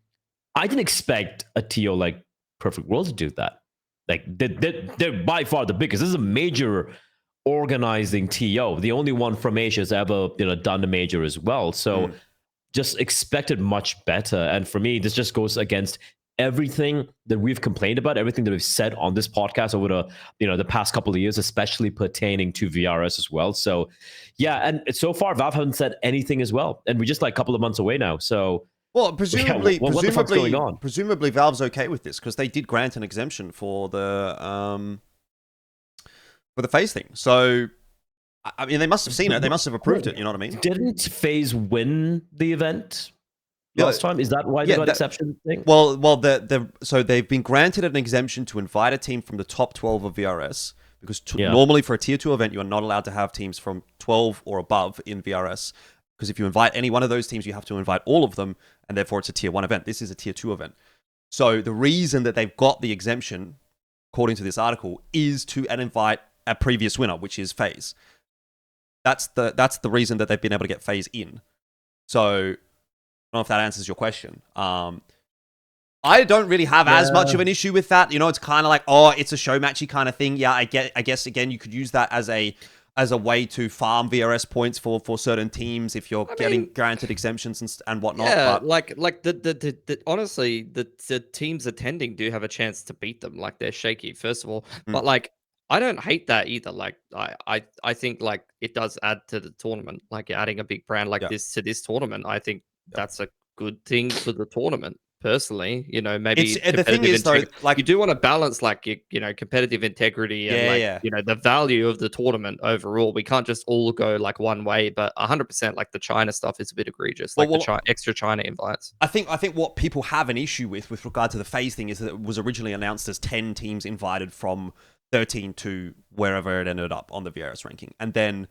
I didn't expect a TO like Perfect World to do that. Like, they're by far the biggest. This is a major organizing TO. The only one from Asia has ever, you know, done a major as well. So just expected much better. And for me, this just goes against everything that we've complained about, everything that we've said on this podcast over the past couple of years, especially pertaining to VRS as well. So yeah, and so far Valve haven't said anything as well, and we're just like a couple of months away now. So well, presumably, yeah, what the fuck's going on? Presumably Valve's okay with this because they did grant an exemption for the FaZe thing. So I mean, they must have seen it. They must have approved it. You know what I mean? Didn't FaZe win the event last time? Is that why they got exception thing? Well, so they've been granted an exemption to invite a team from the top 12 of VRS, because normally for a tier 2 event, you are not allowed to have teams from 12 or above in VRS, because if you invite any one of those teams, you have to invite all of them, and therefore it's a tier 1 event. This is a tier 2 event. So the reason that they've got the exemption, according to this article, is to invite a previous winner, which is FaZe. That's the reason that they've been able to get FaZe in. So I don't know if that answers your question. I don't really have as much of an issue with that. You know, it's kind of like, oh, it's a show matchy kind of thing. Yeah, I guess again, you could use that as a way to farm VRS points for certain teams if you're getting granted exemptions and whatnot. Yeah, but like the honestly, the teams attending do have a chance to beat them. Like, they're shaky, first of all, but like, I don't hate that either. Like, I think like it does add to the tournament. Like, adding a big brand like this to this tournament, I think that's a good thing for the tournament. Personally, you know, maybe the thing is though, like, you do want to balance like you know, competitive integrity and you know, the value of the tournament overall. We can't just all go like one way, but 100% like the China stuff is a bit egregious, like the extra China invites. I think what people have an issue with regard to the FaZe thing is that it was originally announced as 10 teams invited from 13 to wherever it ended up on the VRS ranking, and then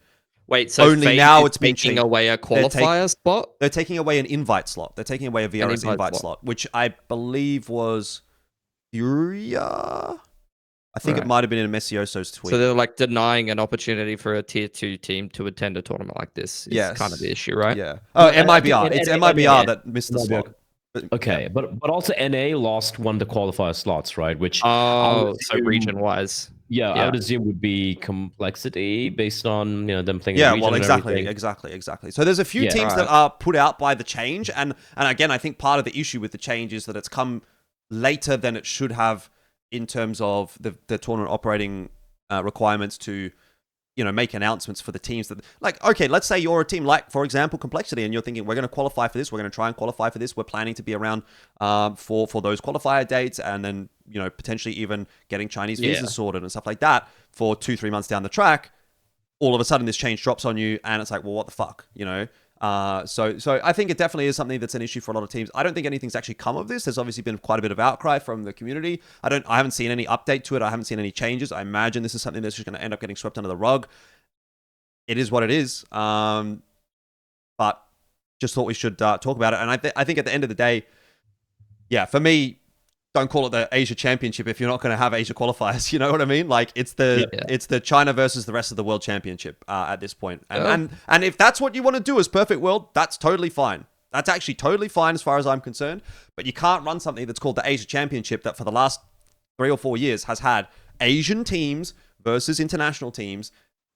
wait, so only FaZe now it's been taking away a qualifier spot. They're taking away an invite slot. They're taking away a VRS invite slot, which I believe was Furia. I think it might have been in Messioso's tweet. So they're like denying an opportunity for a tier 2 team to attend a tournament like this. Is kind of the issue, right? Yeah. Oh, MIBR. It's MIBR that missed the slot. Okay, but also NA lost one of the qualifier slots, right? Which so region wise. Yeah, I would assume would be complexity based on them playing. Yeah, in the region well, exactly. So there's a few teams that are put out by the change, and again, I think part of the issue with the change is that it's come later than it should have in terms of the tournament operating requirements to make announcements for the teams that, like, okay, let's say you're a team like, for example, Complexity, and you're thinking, we're going to qualify for this, we're going to try and qualify for this, we're planning to be around for those qualifier dates, and then, potentially even getting Chinese visas sorted and stuff like that for 2-3 months down the track. All of a sudden, this change drops on you, and it's like, well, what the fuck, So I think it definitely is something that's an issue for a lot of teams. I don't think anything's actually come of this. There's obviously been quite a bit of outcry from the community. I haven't seen any update to it. I haven't seen any changes. I imagine this is something that's just going to end up getting swept under the rug. It is what it is. But just thought we should talk about it. And I think at the end of the day, yeah, for me, don't call it the Asia Championship if you're not going to have Asia qualifiers. You know what I mean? Like, it's the China versus the rest of the World Championship at this point. And if that's what you want to do as Perfect World, that's totally fine. That's actually totally fine as far as I'm concerned. But you can't run something that's called the Asia Championship that for the last 3 or 4 years has had Asian teams versus international teams,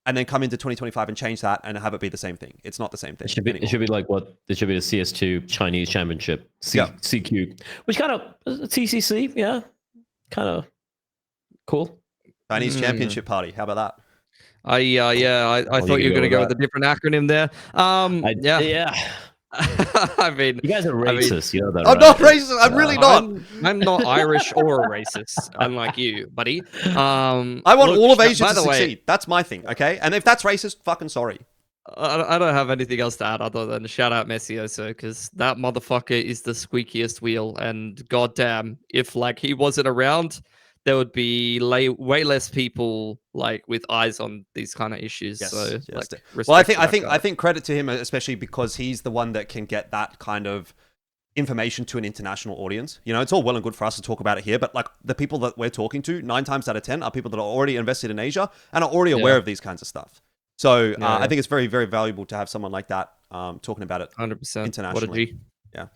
and then come into 2025 and change that and have it be the same thing. It's not the same thing. It should be like what? It should be the CS2 Chinese Championship, CQ, which kind of TCC, yeah, kind of cool. Chinese Championship Party. How about that? I thought you were going to go with a different acronym there. Yeah. I mean, you guys are racist. You know that. I'm not racist. I'm really not. I'm not Irish or a racist, unlike you, buddy. I want all of Asia to succeed. That's my thing, okay? And if that's racist, fucking sorry. I don't have anything else to add other than shout out Messioso, because that motherfucker is the squeakiest wheel. And goddamn, if he wasn't around, there would be way less people with eyes on these kind of issues. Well, I think credit to him, especially because he's the one that can get that kind of information to an international audience. It's all well and good for us to talk about it here, but the people that we're talking to 9 times out of 10 are people that are already invested in Asia and are already aware of these kinds of stuff. So I think it's very, very valuable to have someone like that talking about it 100% internationally. What a G.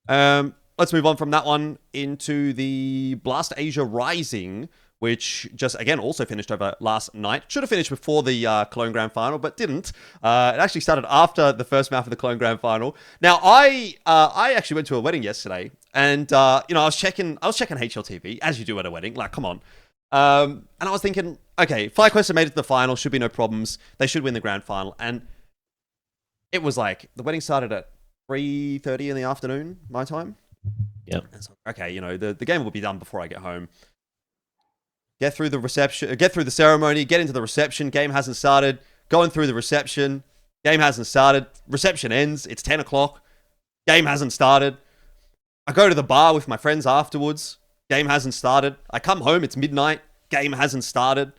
Yeah. Let's move on from that one into the Blast Asia Rising, which just, again, also finished over last night. Should have finished before the Cologne Grand Final, but didn't. It actually started after the first map of the Cologne Grand Final. Now, I actually went to a wedding yesterday, and I was checking HLTV, as you do at a wedding. Come on. And I was thinking, okay, FlyQuest have made it to the final, should be no problems. They should win the Grand Final. And it was the wedding started at 3:30 in the afternoon, my time. Yep. Okay, the game will be done before I get home. Get through the reception, get through the ceremony, get into the reception. Game hasn't started. Going through the reception. Game hasn't started. Reception ends. It's 10 o'clock. Game hasn't started. I go to the bar with my friends afterwards. Game hasn't started. I come home. It's midnight. Game hasn't started.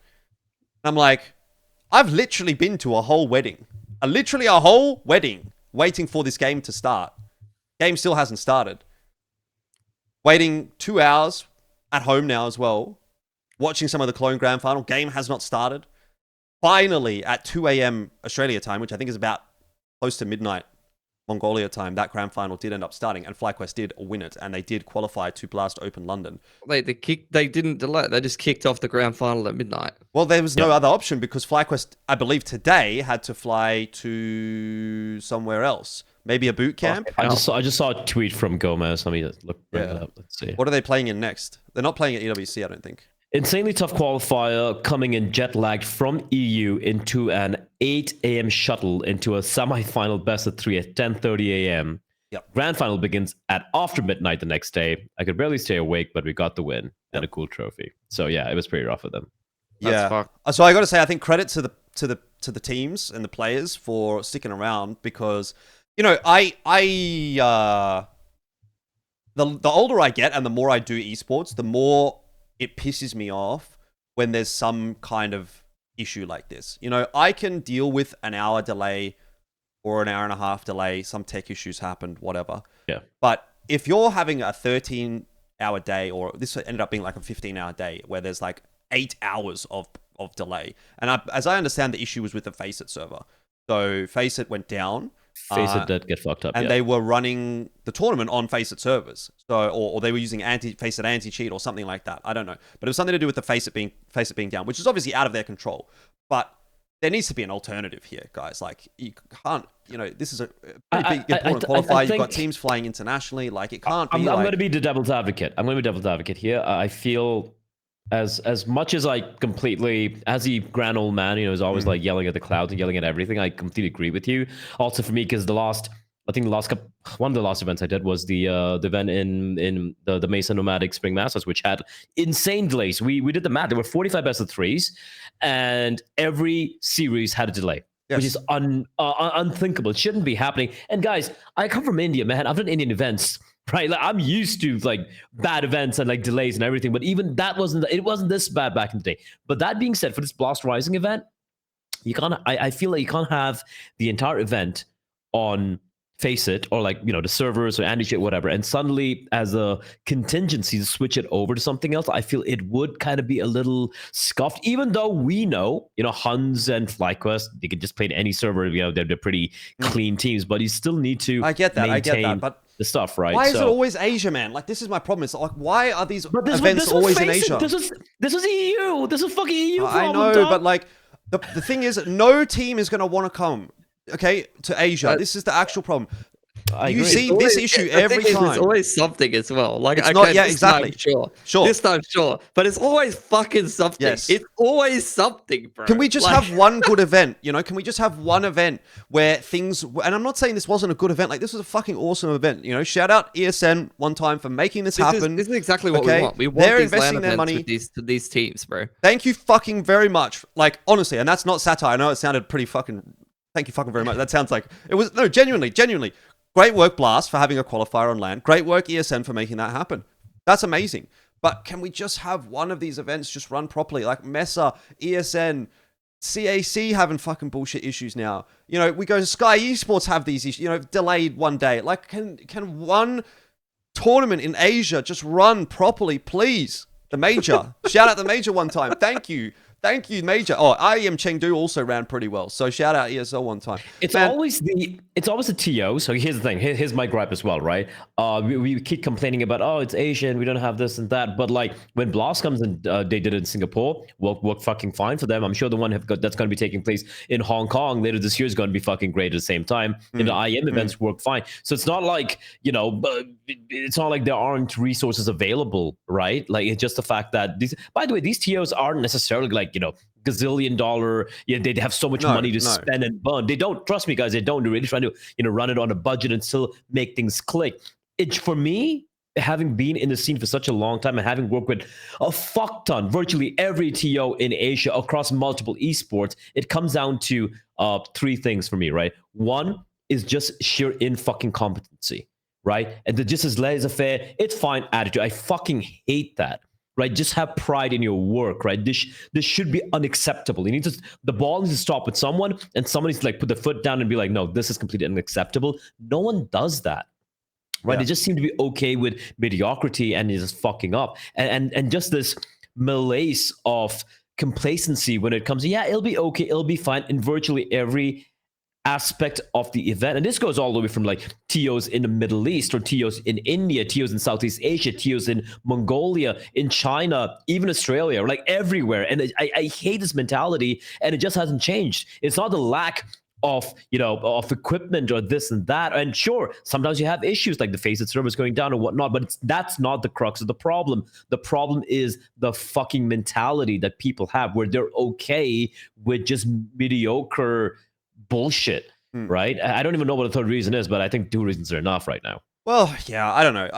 I'm like, I've literally been to a whole wedding. Literally a whole wedding waiting for this game to start. Game still hasn't started. Waiting 2 hours at home now as well. Watching some of the Cologne Grand Final. Game has not started. Finally, at 2 a.m. Australia time, which I think is about close to midnight Mongolia time, that Grand Final did end up starting, and FlyQuest did win it, and they did qualify to Blast Open London. They didn't delay. They just kicked off the Grand Final at midnight. Well, there was no other option because FlyQuest, I believe today, had to fly to somewhere else. Maybe a boot camp? I just saw a tweet from Gomez. Let me bring it up. Let's see. What are they playing in next? They're not playing at EWC, I don't think. Insanely tough qualifier, coming in jet lagged from EU into an 8 a.m. shuttle into a semi-final best of 3 at 10:30 a.m. Yep. Grand final begins at after midnight the next day. I could barely stay awake, but we got the win and a cool trophy. So yeah, it was pretty rough for them. So I got to say, I think credit to the teams and the players for sticking around because the older I get and the more I do esports, the more it pisses me off when there's some kind of issue like this. I can deal with an hour delay or an hour and a half delay. Some tech issues happened, whatever. Yeah. But if you're having a 13-hour day, or this ended up being a 15-hour day where there's 8 hours of delay. And as I understand, the issue was with the Faceit server. So Faceit went down. Face It did get fucked up. And they were running the tournament on Face It servers, so or they were using Face It anti-cheat or something like that. I don't know, but it was something to do with the Face It being down, which is obviously out of their control. But there needs to be an alternative here, guys. Like, you can't, this is a pretty big important qualifier. You've got teams flying internationally. Like, it can't be. I'm going to be the devil's advocate. Here. I feel as much as I completely, as the grand old man, is always like yelling at the clouds and yelling at everything. I completely agree with you. Also, for me, because one of the last events I did was the event in the Mesa Nomadic Spring Masters, which had insane delays. We did the math. There were 45 best of threes, and every series had a delay. Yes. Which is unthinkable. It shouldn't be happening. And guys, I come from India, man. I've done Indian events, right? Like, I'm used to like bad events and like delays and everything. But even that wasn't this bad back in the day. But that being said, for this Blast Rising event, I feel like you can't have the entire event on Face It or like the servers or anti-cheat, whatever, and suddenly as a contingency to switch it over to something else. I feel it would kind of be a little scuffed, even though we know Huns and FlyQuest, they could just play in any server. They're pretty clean teams, but you still need to I get that, but the stuff, right? Why is it always Asia, man? Like, this is my problem. It's like, why are these events always in Asia? This is EU. This is fucking EU. I know, but like the thing is, no team is going to want to come. Okay, to Asia. This is the actual problem. You see this issue every time. There's always something as well. Like, it's not, exactly. Sure. This time, sure. But it's always fucking something. Yes. It's always something, bro. Can we just have one good event? Can we just have one event where things... And I'm not saying this wasn't a good event. Like, this was a fucking awesome event. Shout out ESN one time for making this happen. This is exactly what we want. We want these investing their money to these teams, bro. Thank you fucking very much. Like, honestly, and that's not satire. I know it sounded pretty fucking... Thank you fucking very much. That sounds like... It was... No, genuinely. Great work, Blast, for having a qualifier on LAN. Great work, ESN, for making that happen. That's amazing. But can we just have one of these events just run properly? Like Mesa, ESN, CAC having fucking bullshit issues now. We go to Sky Esports have these issues, delayed one day. Like, can one tournament in Asia just run properly, please? The Major. Shout out the Major one time. Thank you. Thank you, Major. Oh, IEM Chengdu also ran pretty well. So shout out ESL one time. It's always the TO. So here's the thing. Here's my gripe as well, right? We keep complaining about, it's Asian, we don't have this and that. But like when Blast comes and they did it in Singapore, work fucking fine for them. I'm sure the one that's going to be taking place in Hong Kong later this year is going to be fucking great at the same time. The IEM events work fine. So it's not like, it's not like there aren't resources available, right? Like, it's just the fact that by the way, these TOs aren't necessarily like, gazillion dollar. They have so much money to spend and burn. They don't, trust me, guys. They don't. They're really trying to, run it on a budget and still make things click. For me, having been in the scene for such a long time and having worked with a fuck ton, virtually every TO in Asia across multiple esports, it comes down to three things for me, right? One is just sheer fucking competency, right? And just as laissez-faire, it's fine attitude. I fucking hate that. Right, just have pride in your work, right? This should be unacceptable. The ball needs to stop with someone, and someone needs to like put the foot down and be like, no, this is completely unacceptable. No one does that, right? They just seem to be okay with mediocrity and just fucking up, and just this malaise of complacency when it comes to, it'll be okay, it'll be fine in virtually every aspect of the event. And this goes all the way from like TOs in the Middle East or TOs in India, TOs in Southeast Asia, TOs in Mongolia, in China, even Australia, like everywhere. And I hate this mentality, and it just hasn't changed. It's not the lack of of equipment or this and that. And sure, sometimes you have issues like the Face It servers going down or whatnot, but that's not the crux of the problem. The problem is the fucking mentality that people have, where they're okay with just mediocre bullshit, right? I don't even know what the third reason is, but I think two reasons are enough right now. Well, yeah, I don't know.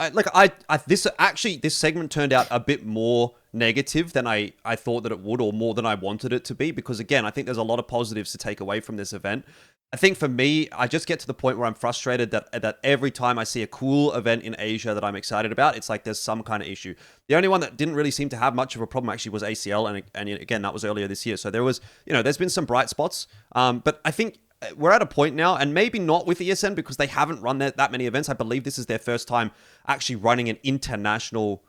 This segment turned out a bit more negative than I thought that it would, or more than I wanted it to be, because again, I think there's a lot of positives to take away from this event. I think for me, I just get to the point where I'm frustrated that every time I see a cool event in Asia that I'm excited about, it's like there's some kind of issue. The only one that didn't really seem to have much of a problem actually was ACL, and again, that was earlier this year. So there was, there's been some bright spots, but I think we're at a point now, and maybe not with ESN because they haven't run that many events. I believe this is their first time actually running an international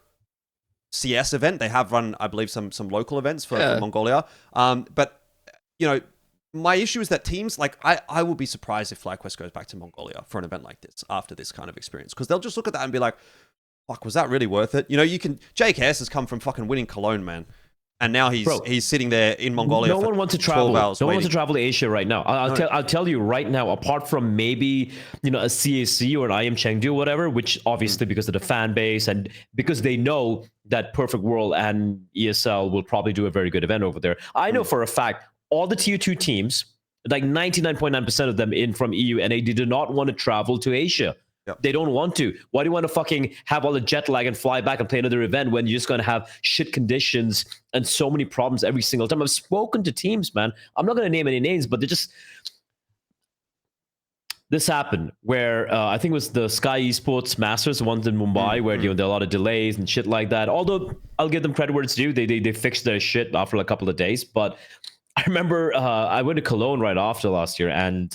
CS event. They have run, I believe, some local events for Mongolia. But, my issue is that teams like I will be surprised if FlyQuest goes back to Mongolia for an event like this after this kind of experience, because they'll just look at that and be like, fuck, was that really worth it? You know, Jake Hess has come from fucking winning Cologne, man. And now he's sitting there in Mongolia. No one wants to travel. No one wants to travel to Asia right now. I'll tell you right now. Apart from maybe a CAC or an IEM Chengdu or whatever, which obviously because of the fan base and because they know that Perfect World and ESL will probably do a very good event over there. I know for a fact all the tier 2 teams, like 99.9% of them in from EU, and they do not want to travel to Asia. Yep. They don't want to. Why do you want to fucking have all the jet lag and fly back and play another event when you're just going to have shit conditions and so many problems every single time? I've spoken to teams, man. I'm not going to name any names, but this happened where I think it was the Sky Esports Masters, ones in Mumbai, where there are a lot of delays and shit like that. Although I'll give them credit where it's due. They fixed their shit after a couple of days. But I remember I went to Cologne right after last year, and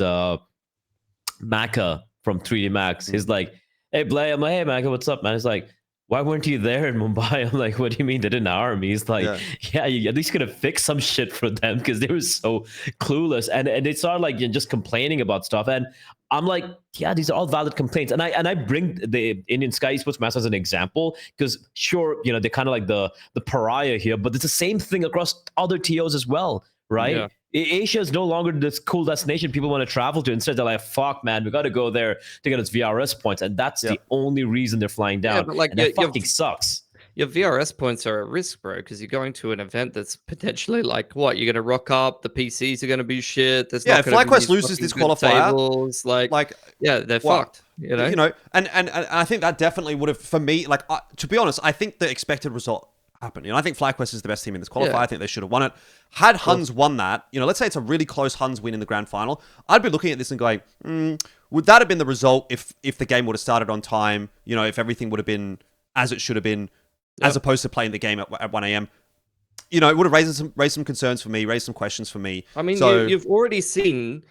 Maka from 3D Max, he's like, hey, Bleh. I'm like, hey, Maka, what's up, man? He's like, why weren't you there in Mumbai? I'm like, what do you mean they didn't hire me? He's like, yeah, you at least could have fixed some shit for them because they were so clueless. And they started like just complaining about stuff. And I'm like, yeah, these are all valid complaints. And I bring the Indian Sky Esports Masters as an example because sure, they're kind of like the pariah here, but it's the same thing across other TOs as well, right? Yeah. Asia is no longer this cool destination people want to travel to. Instead, they're like, fuck, man, we got to go there to get its VRS points. And that's the only reason they're flying down. Yeah, but like, that fucking sucks. Your VRS points are at risk, bro, because you're going to an event that's potentially like, what? You're going to rock up, the PCs are going to be shit. There's if FlyQuest loses this qualifier, tables, like they're fucked. And I think that definitely would have, for me, like, to be honest, I think the expected result happened. I think FlyQuest is the best team in this qualifier. I think they should have won it. Had Huns won that, let's say it's a really close Huns win in the grand final, I'd be looking at this and going, would that have been the result if the game would have started on time, if everything would have been as it should have been, as opposed to playing the game at 1 a.m. It would have raised some concerns for me, raised some questions for me. I mean, you've already seen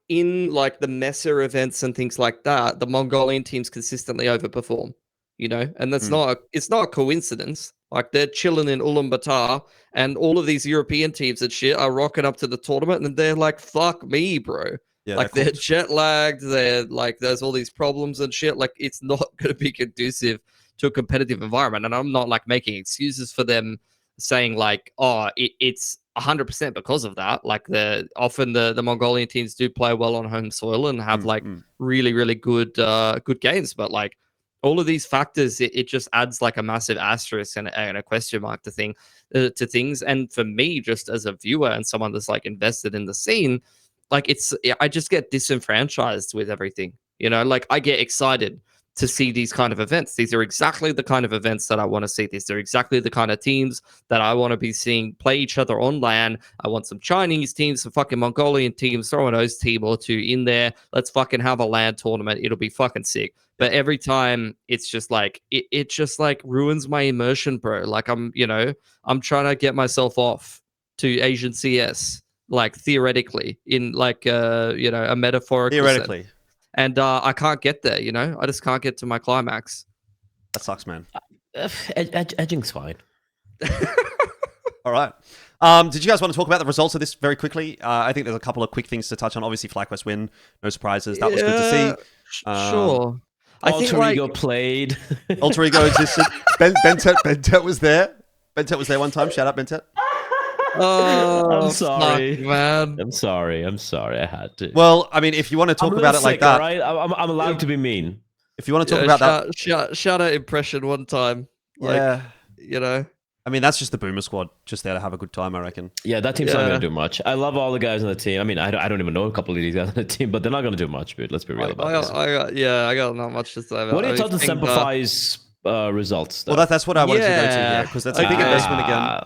in like the Messer events and things like that, the Mongolian teams consistently overperform, and that's it's not a coincidence. Like, they're chilling in Ulaanbaatar, and all of these European teams and shit are rocking up to the tournament, and they're like, fuck me, bro. Yeah, like, they're jet lagged, they're like, there's all these problems and shit. Like, it's not going to be conducive to a competitive environment. And I'm not like making excuses for them saying like, oh, it's 100% because of that. Like, often the Mongolian teams do play well on home soil and have like really, really good games. But like, all of these factors, it just adds like a massive asterisk and a question mark to things. And for me, just as a viewer and someone that's like invested in the scene, like I just get disenfranchised with everything. Like, I get excited to see these kind of events. These are exactly the kind of events that I want to see. These are exactly the kind of teams that I want to be seeing play each other on LAN. I want some Chinese teams, some fucking Mongolian teams, throw an O's team or two in there. Let's fucking have a LAN tournament. It'll be fucking sick. But every time it's just like, it just like ruins my immersion, bro. Like, I'm trying to get myself off to Asian CS, like theoretically in like, a metaphorical theoretically. sense. And I can't get there, I just can't get to my climax. That sucks, man. Edging's fine. All right. Did you guys want to talk about the results of this very quickly? I think there's a couple of quick things to touch on. Obviously, FlyQuest win. No surprises. That was good to see. Sure. Alter Ego played. Alter Ego existed. Bentet was there. Bentet was there one time. Shout out, Bentet. Oh, I'm sorry, fuck, man. I'm sorry. I had to. Well, I mean, if you want to talk about it like that, right? I'm allowed to be mean. If you want to talk about that, shout out impression one time. Like, I mean, that's just the Boomer squad, just there to have a good time, I reckon. Yeah, that team's not going to do much. I love all the guys on the team. I mean, I don't even know a couple of these guys on the team, but they're not going to do much, dude. Let's be real about this. I got not much to say about it. What do you thought the Semper's results? Though? Well, that's what I wanted to go to here, because that's a big investment again.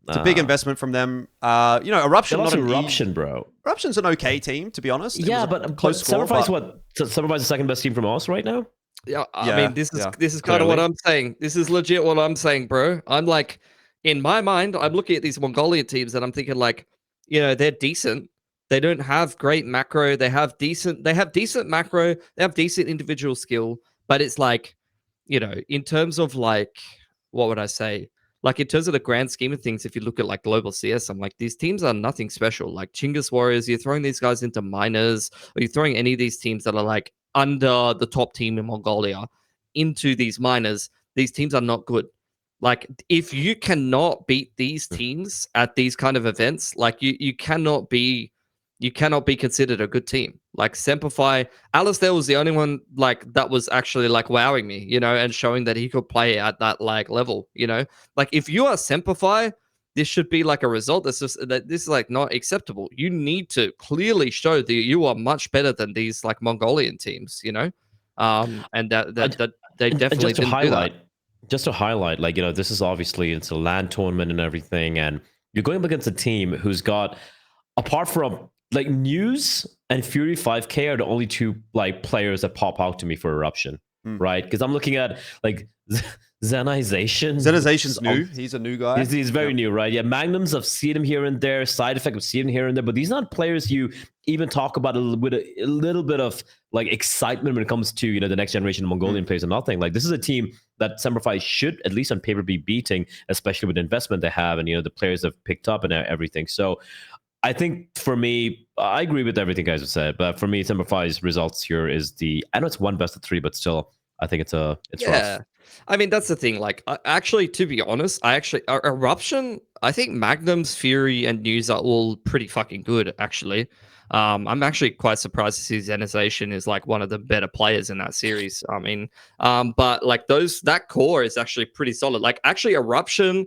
It's a big investment from them. Eruption. Not Eruption, bro. Eruption's an okay team, to be honest. Yeah, but close score. Semper's what? Semper's the second best team from us right now. Yeah, I mean, this is kind of what I'm saying. This is legit what I'm saying, bro. I'm like, in my mind, I'm looking at these Mongolian teams and I'm thinking like, they're decent. They don't have great macro. They have decent macro. They have decent individual skill. But it's like, in terms of like, what would I say? like in terms of the grand scheme of things, if you look at like global CS, I'm like, these teams are nothing special. Like Chinggis Warriors, you're throwing these guys into minors, or you're throwing any of these teams that are like under the top team in Mongolia into these minors. These teams are not good. Like if you cannot beat these teams at these kind of events, like you cannot be considered a good team. Like Semper, Alistair was the only one like that was actually like wowing me, you know, and showing that he could play at that like level, you know. Like if you are Semper, this should be like a result that's just that this is like not acceptable. You need to clearly show that you are much better than these like Mongolian teams, you know. And that they definitely just to didn't highlight, do that. just to highlight, like, you know, this is obviously it's a LAN tournament and everything, and you're going up against a team who's got, apart from like News and Fury 5K are the only two like players that pop out to me for Eruption, right? Because I'm looking at like Zenization. Zenization's new. He's a new guy. He's very new, right? Yeah, Magnums, I've seen him here and there. Side Effect, I've seen him here and there. But these aren't players you even talk about with a little bit of like excitement when it comes to, you know, the next generation of Mongolian players or nothing. Like this is a team that Semper should at least on paper be beating, especially with the investment they have and, you know, the players have picked up and everything. So I think for me, I agree with everything guys have said, but for me, Semper's results here is I know it's one best of three, but still, I think it's rough. I mean, that's the thing. Like, actually, to be honest, Eruption, I think Magnums, Fury, and News are all pretty fucking good, actually. I'm actually quite surprised to see Zenization is like one of the better players in that series. I mean, but like that core is actually pretty solid. Like, actually, Eruption,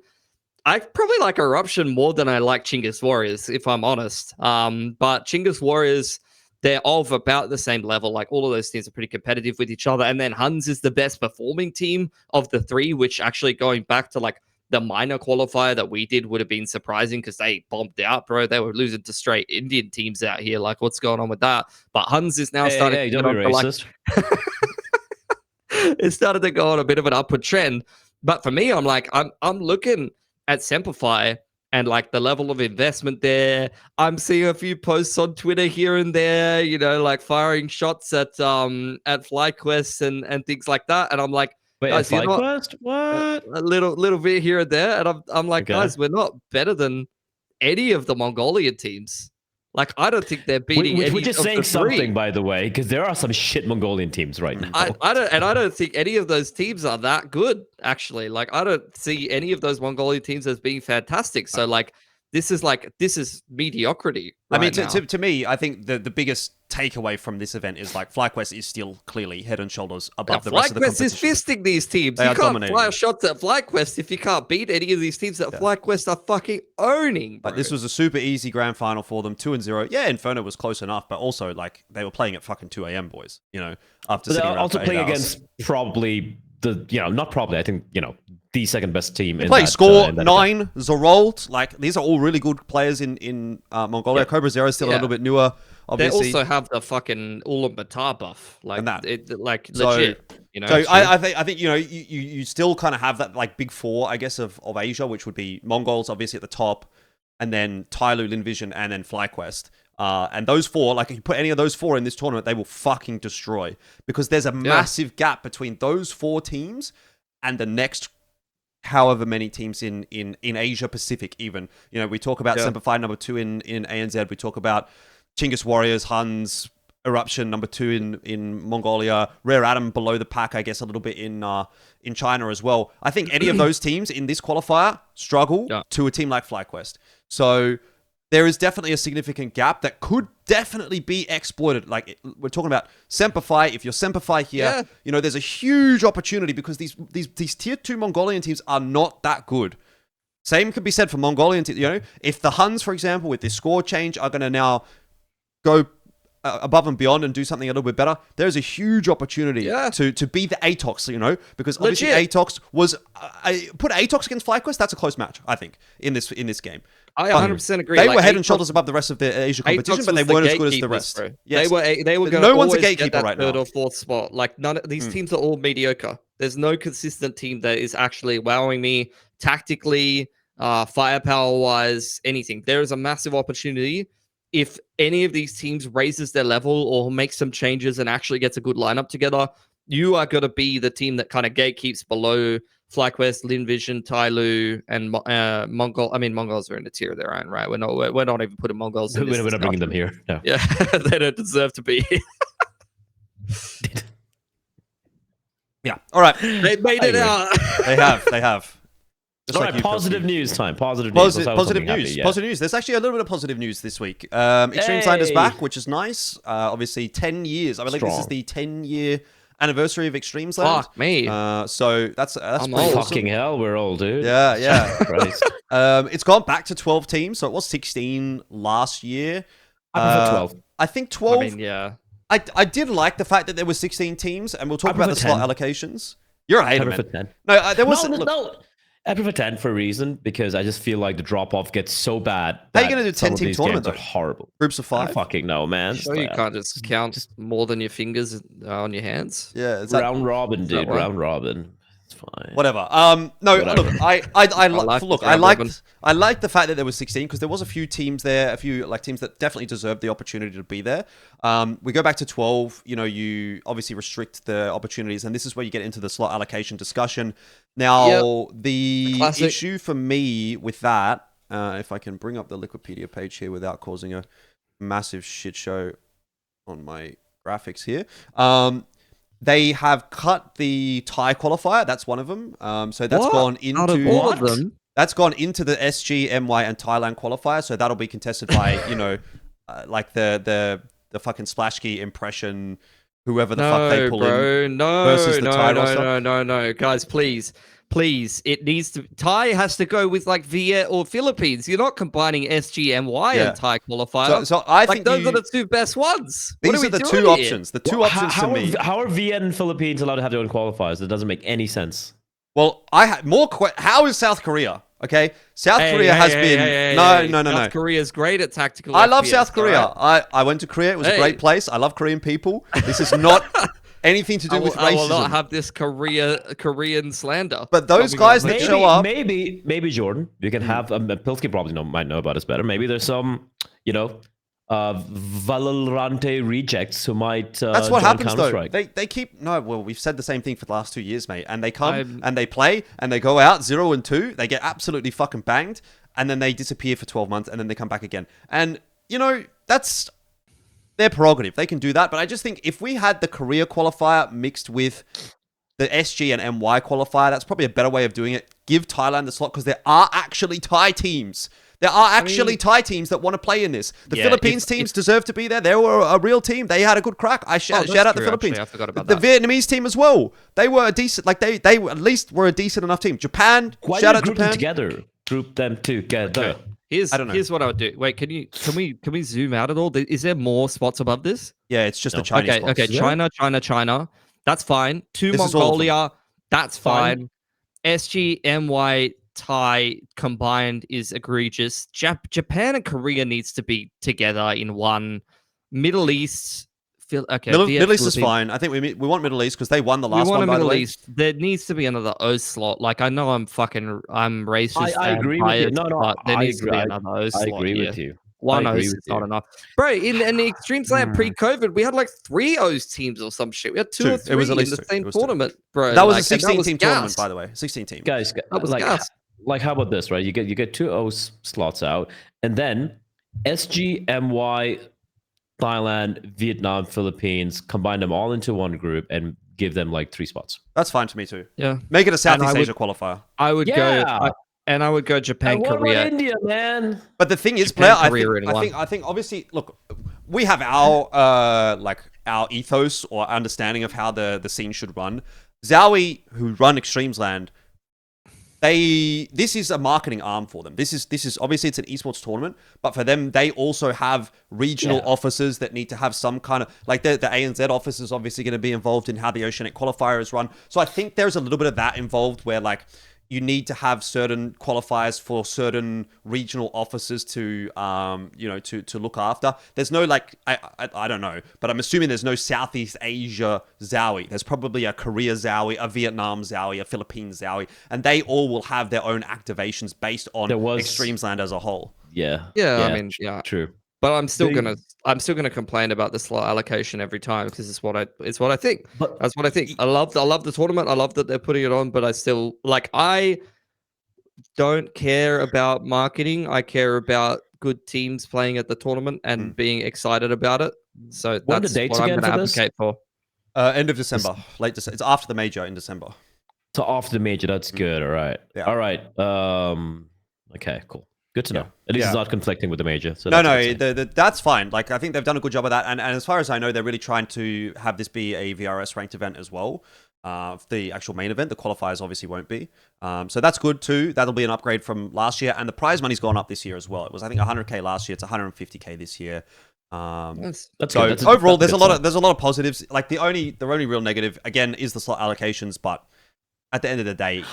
I probably like Eruption more than I like Chinggis Warriors, if I'm honest. But Chinggis Warriors, they're of about the same level. Like all of those teams are pretty competitive with each other. And then Huns is the best performing team of the three, which actually going back to like the minor qualifier that we did would have been surprising because they bombed out, bro. They were losing to straight Indian teams out here. Like what's going on with that? But Huns is now starting to don't be racist. It started to go on a bit of an upward trend. But for me, I'm like, I'm looking at Semper and like the level of investment there. I'm seeing a few posts on Twitter here and there, you know, like firing shots at FlyQuest and things like that. And I'm like, wait, guys, FlyQuest? What? A little bit here and there. And I'm like, guys, we're not better than any of the Mongolian teams. Like, I don't think they're beating any which is of saying the three. something, by the way, because there are some shit Mongolian teams right now. I don't think any of those teams are that good, actually. Like, I don't see any of those Mongolian teams as being fantastic. So, like, this is mediocrity. Right I mean, now. to me, I think the biggest takeaway from this event is like FlyQuest is still clearly head and shoulders above the rest of the competition. FlyQuest is fisting these teams. They you are can't dominating. fire shots at FlyQuest if you can't beat any of these teams that FlyQuest are fucking owning. Bro. Like this was a super easy grand final for them, 2-0. Yeah, Inferno was close enough, but also like they were playing at fucking 2 a.m. boys. You know, after sitting around also for 8 playing hours. against probably not probably. I think the second best team. Play Score 9, Zerold. Like these are all really good players in Mongolia. Cobra Zero is still a little bit newer. Obviously. They also have the fucking Ulaanbaatar buff, like And that. legit. You know, So I think you know you still kind of have that like big four, I guess, of Asia, which would be Mongolz obviously at the top, and then Tyloo, Linvision, and then FlyQuest. And those four, like if you put any of those four in this tournament, they will fucking destroy because there's a massive gap between those four teams and the next however many teams in Asia Pacific. Even we talk about Semper number 2 in ANZ. We talk about Chinggis Warriors, Huns, Eruption number 2 in Mongolia, Rare Atom below the pack, I guess a little bit in China as well. I think any of those teams in this qualifier struggle to a team like FlyQuest. So there is definitely a significant gap that could definitely be exploited. Like we're talking about Semper. If you're Semper here, there's a huge opportunity because these tier 2 Mongolian teams are not that good. Same could be said for Mongolian teams. If the Huns, for example, with this score change, are going to now go above and beyond and do something a little bit better, there's a huge opportunity to be the Atox, because obviously Atox was put Atox against FlyQuest. That's a close match, I think, in this game. I 100% agree. They were head and shoulders above the rest of the Asia competition, but they weren't as good as the rest. Yes. They were going no to one's a always gatekeeper get that right third now. or fourth spot. Like none of these teams are all mediocre. There's no consistent team that is actually wowing me tactically, firepower wise, anything. There is a massive opportunity. If any of these teams raises their level or makes some changes and actually gets a good lineup together, you are going to be the team that kind of gatekeeps below FlyQuest, Linvision, Tyloo, and Mongol. I mean, Mongols are in a tier of their own, right? We're not even putting Mongols in this We're not bringing them here. No. Yeah, they don't deserve to be here. Yeah. All right. They made it out. They have. All right, positive news time. Positive news. Positive news. Positive news. There's actually a little bit of positive news this week. eXTREMESLAND is back, which is nice. Obviously, 10 years. I believe this is the 10-year anniversary of eXTREMESLAND. Fuck me. So that's I'm pretty awesome. Fucking hell, we're old, dude. Yeah. Christ. It's gone back to 12 teams, so it was 16 last year. I prefer 12. I think 12. I mean, yeah. I did like the fact that there were 16 teams, and we'll talk about the 10. slot allocations. You're a hater, man. 10. No, there was no. I prefer 10 for a reason, because I just feel like the drop-off gets so bad. How are you going to do 10-team tournament, are horrible. Groups of 5? I fucking know, man. Sure, you can't just count more than your fingers on your hands. Yeah, it's round robin, dude. Round robin. It's fine. Whatever. No, look, I like the fact that there was 16, because there was a few teams there, a few teams that definitely deserved the opportunity to be there. We go back to 12. You obviously restrict the opportunities, and this is where you get into the slot allocation discussion. Now, the issue for me with that, if I can bring up the Wikipedia page here without causing a massive shit show on my graphics here. They have cut the Thai qualifier. That's one of them. So that's gone into out of all of them. That's gone into the SG, MY, and Thailand qualifier. So that'll be contested by like the fucking Splashkey impression, whoever the fuck they pull in. Versus the Thai roster. No, guys, please. It needs to. Thai has to go with like Viet or Philippines. You're not combining SG, MY, and Thai qualifier. So I think those are the two best ones. These are the two options. The two options to me. How are Viet and Philippines allowed to have their own qualifiers? It doesn't make any sense. Well, I had more. How is South Korea? Okay, South Korea has been no. South Korea's great at tactical. I love South Korea. Right? I went to Korea. It was a great place. I love Korean people. This is not anything to do with racism. I will not have this Korean slander. But those guys that show up, maybe Jordan, you can have Pilski probably might know about us better. Maybe there's some Valorante rejects who might that's what happens though. They keep we've said the same thing for the last 2 years, mate. And they come and they play and they go out 0-2. They get absolutely fucking banged, and then they disappear for 12 months, and then they come back again. And that's their prerogative. They can do that. But I just think if we had the Korea qualifier mixed with the SG and MY qualifier, that's probably a better way of doing it. Give Thailand the slot, because there are actually Thai teams. There are actually Thai teams that want to play in this. The Philippines teams deserve to be there. They were a real team. They had a good crack. Shout out the Philippines. Actually, I forgot about the that. Vietnamese team as well. They were a decent, they at least were a decent enough team. Japan, shout out Japan. Group them together. Okay. Here's what I would do. Wait, can we zoom out at all? Is there more spots above this? Yeah, it's just the Chinese spots. Okay, China. That's fine. Mongolia. That's fine. SG, MY, Thai combined is egregious. Japan and Korea needs to be together in one. Middle East. Middle East is fine. I think we want Middle East because they won the last one. We want a Middle East. There needs to be another O slot. Like, I know I'm racist. I agree with you. No, there needs to be another O slot. I agree with you. One O's is not enough. Bro, in the eXTREMESLAND pre-COVID, we had like 3 O's teams or some shit. We had 2 or 3 in the same tournament, bro. That was a 16-team tournament, by the way. 16 team. Guys, that was like, how about this, right? You get 2 O slots out, and then SG, MY, Thailand, Vietnam, Philippines, combine them all into one group and give them like 3 spots. That's fine to me too. Yeah. Make it a Southeast Asia qualifier. I would go... And I would go Japan, Korea, India, man. But the thing is, Blair, I think obviously, look, we have our our ethos or understanding of how the scene should run. Zowie, who run eXTREMESLAND, this is a marketing arm for them. This is obviously it's an esports tournament, but for them, they also have regional offices that need to have some kind of the ANZ office is obviously going to be involved in how the Oceanic qualifier is run. So I think there's a little bit of that involved where you need to have certain qualifiers for certain regional offices to to look after. There's no I don't know, but I'm assuming there's no Southeast Asia Zowie. There's probably a Korea Zowie, a Vietnam Zowie, a Philippines Zowie, and they all will have their own activations based on eXTREMESLAND as a whole. Yeah. I mean, true. But I'm still gonna complain about the slot allocation every time because it's what I think. But That's what I think. I love the tournament. I love that they're putting it on, but I still I don't care about marketing. I care about good teams playing at the tournament and being excited about it. So what are the that's dates what I'm again going to for this? advocate for. End of December, late December. It's after the major in December. So after the major, that's good. All right. Yeah. All right. Okay, cool. Good to know. At least Yeah. it's not conflicting with the major. So No, that's that's fine. Like, I think they've done a good job of that. And as far as I know, they're really trying to have this be a VRS ranked event as well. The actual main event, the qualifiers obviously won't be. So that's good too. That'll be an upgrade from last year. And the prize money's gone up this year as well. It was, I think, 100K last year. It's 150K this year. That's So good. overall, that's there's good a lot of positives. Like the only real negative again is the slot allocations. But at the end of the day,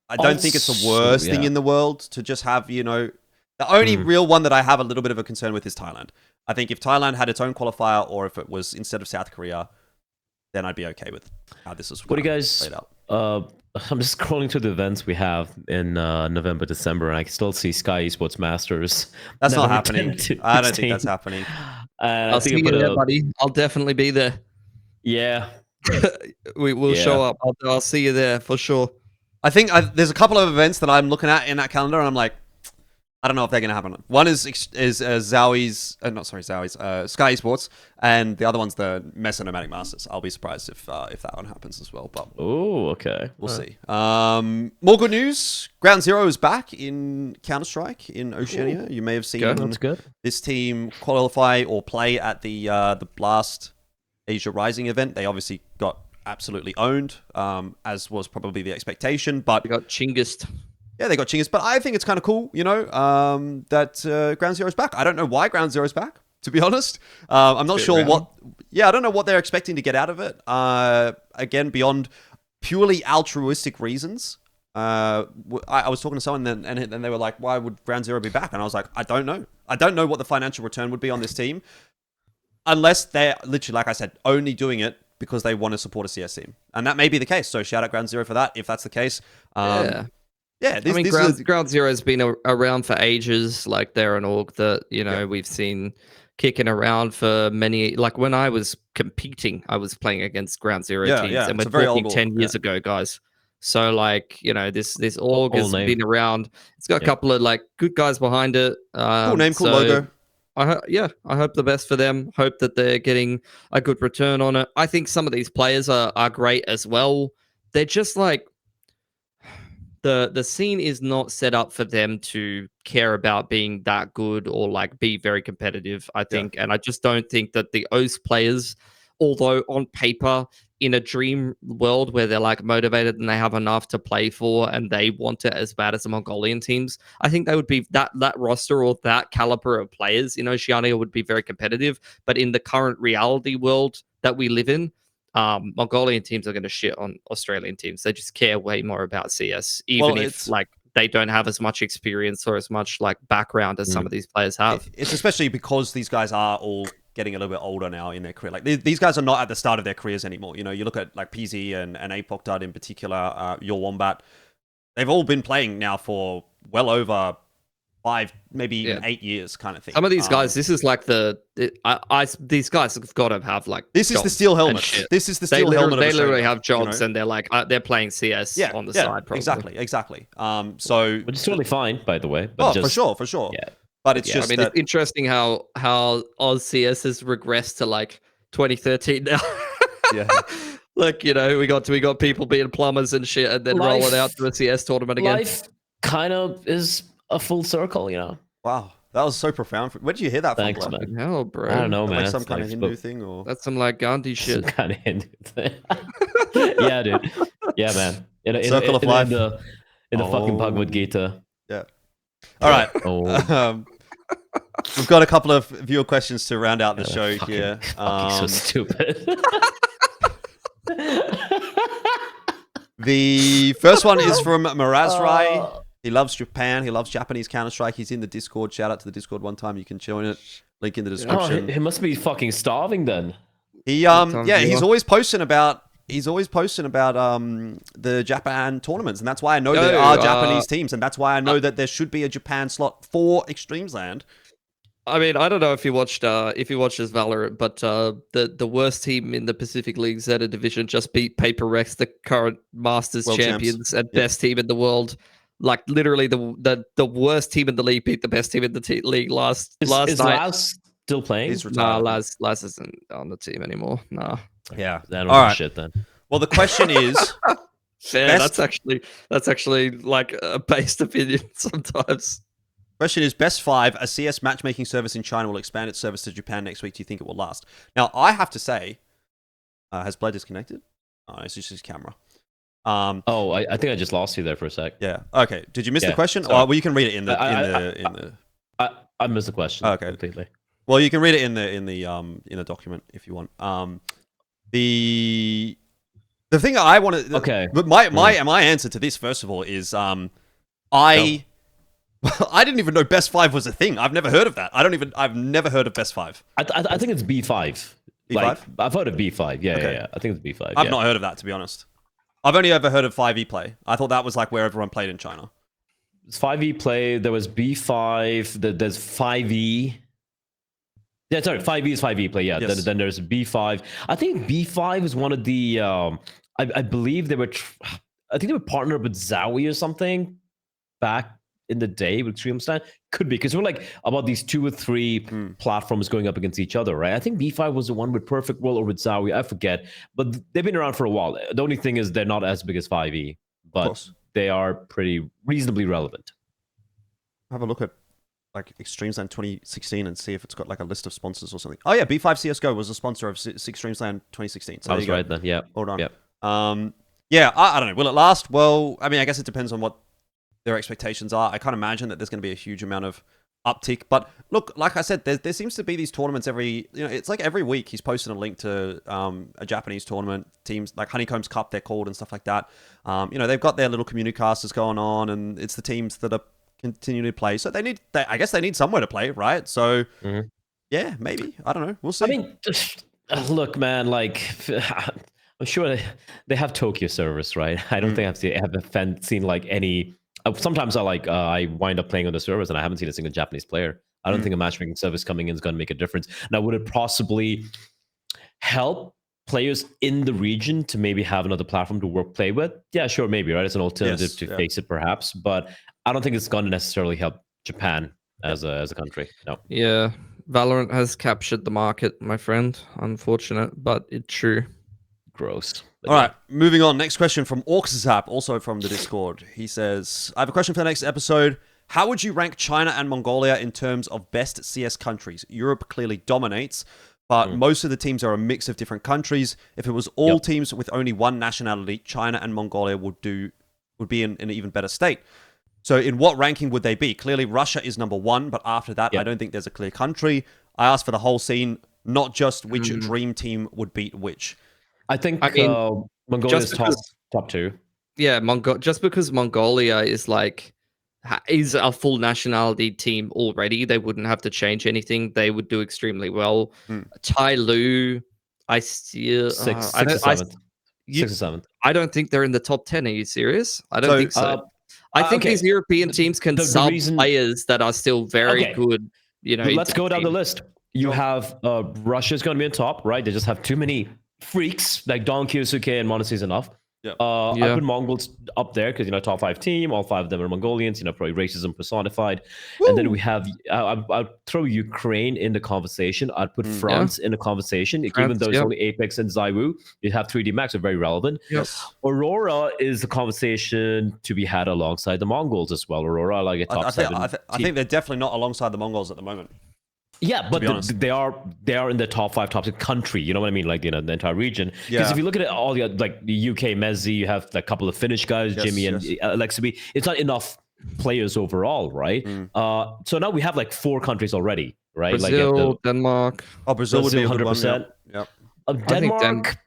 I don't think it's the worst thing in the world to just have, you know, the only real one that I have a little bit of a concern with is Thailand. I think if Thailand had its own qualifier or if it was instead of South Korea, then I'd be okay with how this is. What do you guys? I'm just scrolling through the events we have in November, December, and I can still see Sky Esports Masters. That's not Never happening. returned to I don't think 16. that's happening. I'll see you there, buddy. I'll definitely be there. Yeah. We will show up. I'll see you there for sure. I think there's a couple of events that I'm looking at in that calendar, and I'm like, I don't know if they're going to happen. One is Zowi's, Sky Esports, and the other one's the Mesa Nomadic Masters. I'll be surprised if that one happens as well, but Oh, okay. we'll see. More good news. Ground Zero is back in Counter-Strike in Oceania. You may have seen That's good. this team qualify or play at the Blast Asia Rising event. They obviously got absolutely owned, as was probably the expectation, but We got Chinggis. yeah, they got Chinggis, but I think it's kind of cool, you know, that Ground Zero's back. I don't know why Ground Zero's back, to be honest. I'm not sure I don't know what they're expecting to get out of it. Again, beyond purely altruistic reasons. I was talking to someone and they were like, why would Ground Zero be back? And I was like, I don't know. I don't know what the financial return would be on this team. Unless they're literally, like I said, only doing it because they want to support a CS team. And that may be the case. So shout out Ground Zero for that, if that's the case. Yeah, Ground Zero's been around for ages. Like they're an org that, you know, we've seen kicking around for many. Like when I was competing, I was playing against Ground Zero teams, and we're talking 10 years ago, guys. So like, you know, this org has been around. It's got a couple of like good guys behind it. Cool name, cool logo. I hope the best for them. Hope that they're getting a good return on it. I think some of these players are great as well. They're just like, the scene is not set up for them to care about being that good or like be very competitive, I think. And I just don't think that the OS players, although on paper in a dream world where they're like motivated and they have enough to play for and they want it as bad as the Mongolian teams, I think they would be that roster or that caliber of players in Oceania would be very competitive. But in the current reality world that we live in, Mongolian teams are going to shit on Australian teams. They just care way more about CS, even if like they don't have as much experience or as much like background as some of these players have. It's especially because these guys are all getting a little bit older now in their career. Like these guys are not at the start of their careers anymore. You know, you look at like PZ and Apoc Dud in particular, Your Wombat. They've all been playing now for well over 5, maybe even 8 years, kind of thing. Some of these guys, this is like these guys have got to have like. This is the steel helmet. This is the steel helmet. They literally have jobs, and they're like they're playing CS on the side. Probably. Exactly. So which is totally fine, by the way. But for sure. Yeah. But it's just. I mean, it's interesting how Oz CS has regressed to like 2013 now. Yeah. Like, you know, we got people being plumbers and shit, and then rolling out to a CS tournament again. Life kind of is a full circle, you know. Wow, that was so profound. Where did you hear that Thanks, from? man. Hell, bro. I don't know, man. Like some kind of Hindu thing, or that's some like Gandhi shit. Some kind of Hindu thing. Yeah, dude. Yeah, man. Circle of life. In the fucking Bhagavad Gita. Yeah. All right. We've got a couple of viewer questions to round out the show here. So stupid. The first one is from Murazrai. He loves Japan. He loves Japanese Counter-Strike. He's in the Discord. Shout out to the Discord one time. You can join it. Link in the description. He must be fucking starving then. He's always posting about the Japan tournaments, and that's why I know there are Japanese teams, and that's why I know that there should be a Japan slot for eXTREMESLAND. I mean, I don't know if you watched this Valorant, but the worst team in the Pacific League Zeta division just beat Paper Rex, the current Masters World champions champs. and Yep. best team in the world. Like literally, the worst team in the league beat the best team in the league last Is night. Laz still playing? He's Nah, retired. Laz isn't on the team anymore. Nah. Yeah. I don't All know right. shit then. Well, the question is, Fair. Best- That's actually like a based opinion sometimes. question is best 5. A CS matchmaking service in China will expand its service to Japan next week. Do you think it will last? Now, I have to say, has Bleh disconnected? Oh, it's just his camera. Oh, I think I just lost you there for a sec. Yeah. Okay. Did you miss the Yeah, question? sorry. Oh, well, you can read it in the. I missed the question completely. Well, you can read it in the document if you want. The thing I want to. Okay. But my answer to this, first of all, is I didn't even know best 5 was a thing. I've never heard of that. I've never heard of best 5. I think it's B5. B5? Like, I've heard of B5. Yeah, Okay. yeah. I think it's B5. I've not heard of that, to be honest. I've only ever heard of 5e play. I thought that was like where everyone played in China. It's 5e play. There was B5. There's 5e. Yeah, sorry. 5e is 5e play. Yeah. Yes. Then there's B5. I think B5 is one of the. I believe they were. I think they were partnered with Zowie or something back in the day with eXTREMESLAND. Could be because we're like about these 2 or 3 platforms going up against each other, right? I think B5 was the one with Perfect World or with Zowie. I forget, but they've been around for a while. The only thing is they're not as big as 5e, but they are pretty reasonably relevant. Have a look at like eXTREMESLAND 2016 and see if it's got like a list of sponsors or something. Oh yeah, B5 CS:GO was a sponsor of eXTREMESLAND 2016. So I was right then. Yeah. Hold on. Yep. Yeah, I don't know. Will it last? Well, I mean, I guess it depends on what their expectations are. I can't imagine that there's going to be a huge amount of uptick. But look, like I said, there seems to be these tournaments it's like every week he's posting a link to a Japanese tournament. Teams like Honeycomb's Cup, they're called, and stuff like that. They've got their little community casters going on, and it's the teams that are continuing to play. So I guess they need somewhere to play, right? So yeah, maybe. I don't know. We'll see. I mean, look, man, like I'm sure they have Tokyo servers, right? I don't think I've seen like any. Sometimes I wind up playing on the servers and I haven't seen a single Japanese player. I don't think a matchmaking service coming in is going to make a difference. Now, would it possibly help players in the region to maybe have another platform to play with? Yeah, sure, maybe, right? It's an alternative to face it, perhaps, but I don't think it's going to necessarily help Japan as a country. No. Yeah, Valorant has captured the market, my friend. Unfortunate, but it's true. Gross. All right, moving on. Next question from Auxzap, also from the Discord. He says, I have a question for the next episode. How would you rank China and Mongolia in terms of best CS countries? Europe clearly dominates, but most of the teams are a mix of different countries. If it was all teams with only one nationality, China and Mongolia would be in an even better state. So in what ranking would they be? Clearly, Russia is number 1, but after that, I don't think there's a clear country. I asked for the whole scene, not just which dream team would beat which. I mean, Mongolia is top 2. Yeah, just because Mongolia is a full nationality team already, they wouldn't have to change anything. They would do extremely well. Tyloo, I still 6th or 7th. I don't think they're in the top 10. Are you serious? I don't think so. I think these European teams can sub players that are still very good. Let's go down the list. You have Russia's going to be on top, right? They just have too many freaks like Don Kyosuke and Monesi is enough. I put Mongolz up there because top 5 team, all 5 of them are Mongolians. Probably racism personified. Woo! And then we have I'll throw Ukraine in the conversation. I'd put France in the conversation, even though it's only Apex and Zywoo. You have 3D Max are very relevant. Yes, Aurora is a conversation to be had alongside the Mongols as well. Aurora, like a top 7. I think they're definitely not alongside the Mongols at the moment. Yeah, but they are in the top 5 country. You know what I mean? Like the entire region. Because if you look at it, all the the UK Mezzi, you have a couple of Finnish guys, Jimmy and Alexaby. It's not enough players overall, right? So now we have 4 countries already, right? Brazil, Denmark. Oh, Brazil would be 100%. Yep. Denmark.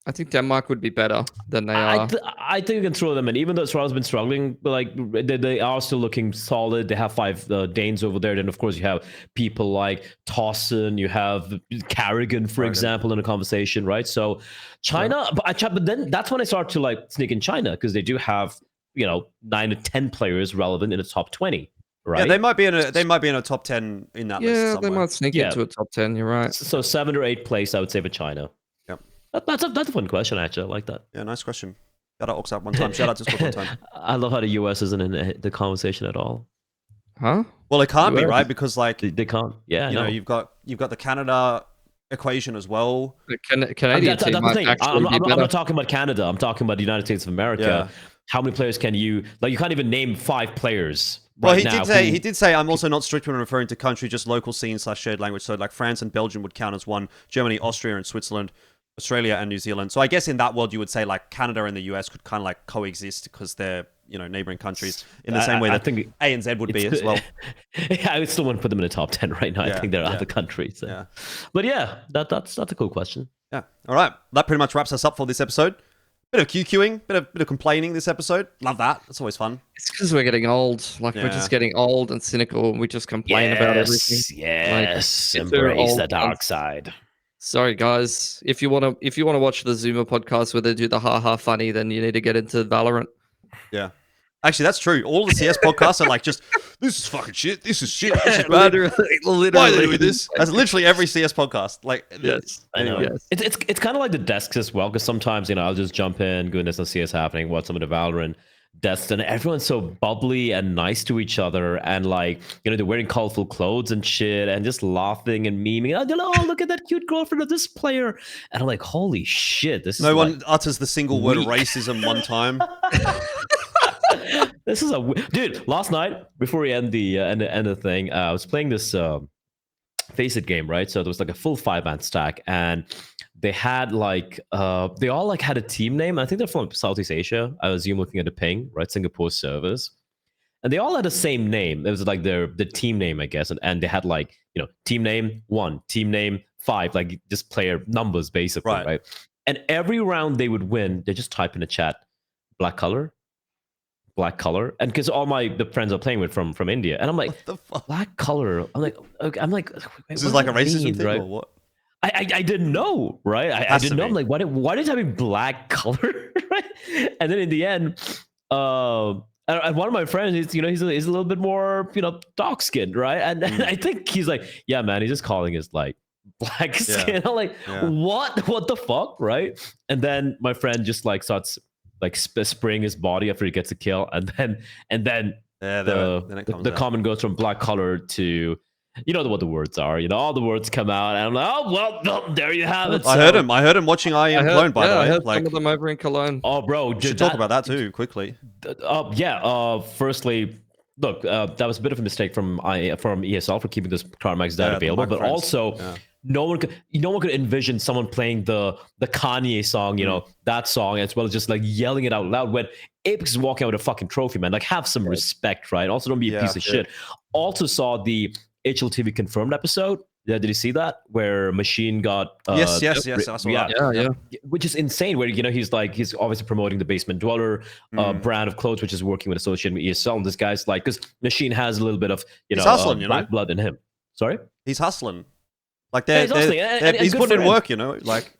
I think Denmark would be better than they are. I think you can throw them in, even though Australia's been struggling. But they are still looking solid. They have 5 Danes over there. Then of course you have people like Towson. You have Carrigan, for example, in a conversation, right? So China, but then that's when I start to sneak in China because they do have 9 to 10 players relevant in the top 20. right? Yeah, they might be in a top 10 in that list Yeah, somewhere. they might sneak into a top 10. You're right. So 7th or 8th place, I would say, for China. Yep. That's a fun question, actually. I like that. Yeah, nice question. Shout out Auxzap one time. Shout out Discord one time. I love how the US isn't in the conversation at all. Huh? Well, it can't be, US. right? Because like They can't. Yeah, you know, you've got the Canada equation as well. The Canadian that's team the might thing. actually be I'm better. not talking about Canada. I'm talking about the United States of America. Yeah. How many players can you like? You can't even name 5 players. Well, right he now did say I'm also not strict when referring to country, just local scene/shared language. So like France and Belgium would count as one, Germany, Austria, and Switzerland, Australia, and New Zealand. So I guess in that world you would say like Canada and the US could kind of like coexist because they're, you know, neighboring countries in the same way that I think A and Z would be as well. Yeah, I would still want to put them in the top 10 right now. I think there are other countries. So. Yeah. But yeah, that's a cool question. Yeah. All right. That pretty much wraps us up for this episode. Bit of QQing, bit of complaining this episode. Love that. That's always fun. It's because we're getting old. Like we're just getting old and cynical, and we just complain about everything. Yes, Like, embrace the dark side. Sorry, guys. If you wanna watch the Zoomer podcast where they do the ha funny, then you need to get into Valorant. Yeah. Actually, that's true. All the CS podcasts are like, just, this is fucking shit. This is shit. This is bad. Literally. Why are they doing this? That's literally every CS podcast. Like, Yes. I know. Yes. It's kind of like the desks as well, because sometimes, you know, I'll just jump in, goodness, I see CS happening, watch some of the Valorant desks, and everyone's so bubbly and nice to each other, and like, you know, they're wearing colorful clothes and shit, and just laughing and memeing. Oh, look at that cute girlfriend of this player, and I'm like, holy shit, this is no like one utters the single word racism one time. This is dude. Last night, before we end the thing, I was playing this Face It game, right? So there was like a full 5-man stack, and they had like they all like had a team name. I think they're from Southeast Asia. I assume looking at the ping, right? Singapore servers, and they all had the same name. It was like the team name, I guess, and they had like, you know, team name 1, team name 5, like just player numbers basically, right? And every round they would win, they just type in the chat, black color, and because all the friends I'm playing with from India, and I'm like, What the fuck? black color. I'm like, This is like a racism thing, right? or what? I didn't know, right? I didn't know. I'm like, why did I have black color, right? And then in the end, and one of my friends, he's a little bit more, you know, dark skinned, right? And I think he's like, yeah, man, he's just calling us like black skin. I'm like, what the fuck, right? And then my friend just like starts like spraying his body after he gets a kill, and then the comment goes from black color to, you know what the words are, you know, all the words come out, and I'm like, oh well, there you have it. I heard him watching IEM Cologne, by the way. I heard like, some of them over in Cologne. Oh, bro, we should talk about that too quickly. Firstly, look, that was a bit of a mistake from ESL for keeping this Carmax data available, but also no one could envision someone playing the Kanye song, you know, that song, as well as just like yelling it out loud when Apex is walking out with a fucking trophy, man. Like, have some respect, right? Also, don't be a piece of shit. Also saw the HLTV confirmed episode. Yeah, did you see that where Machine got? Yes. I saw that. Yeah. Which is insane. Where, you know, he's obviously promoting the Basement Dweller brand of clothes, which is working with associated with ESL. And this guy's like, because Machine has a little bit of black blood in him. Sorry, he's hustling. Like he's putting in work, you know, like.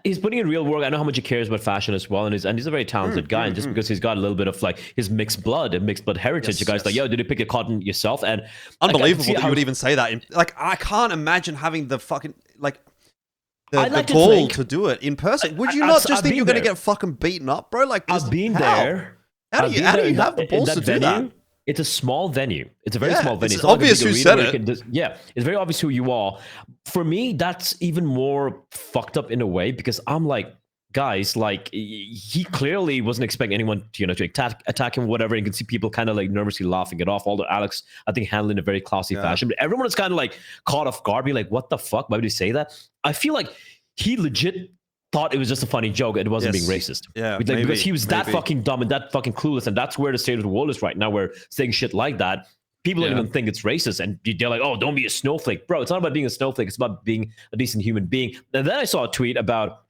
He's putting in real work. I know how much he cares about fashion as well, and he's a very talented guy. And just because he's got a little bit of like his mixed blood heritage, you guys like, yo, did you pick your cotton yourself? And unbelievable that you would even say that. Like, I can't imagine having the fucking the gall to do it in person. Would you not just think you're gonna get fucking beaten up, bro? Like, I've been there. How do you have the balls to do that? It's a small venue. It's a very small venue. It's obvious who said it. It's very obvious who you are. For me, that's even more fucked up in a way, because I'm like, guys, like, he clearly wasn't expecting anyone to, you know, to attack him, whatever. You can see people kind of like nervously laughing it off. Although Alex, I think, handled in a very classy fashion. But everyone is kind of like caught off guard, be like, what the fuck? Why would he say that? I feel like he legit thought it was just a funny joke and it wasn't being racist. Yeah, because he was that fucking dumb and that fucking clueless, and that's where the state of the world is right now, where saying shit like that, people don't even think it's racist, and they're like, oh, don't be a snowflake. Bro, it's not about being a snowflake, it's about being a decent human being. And then I saw a tweet about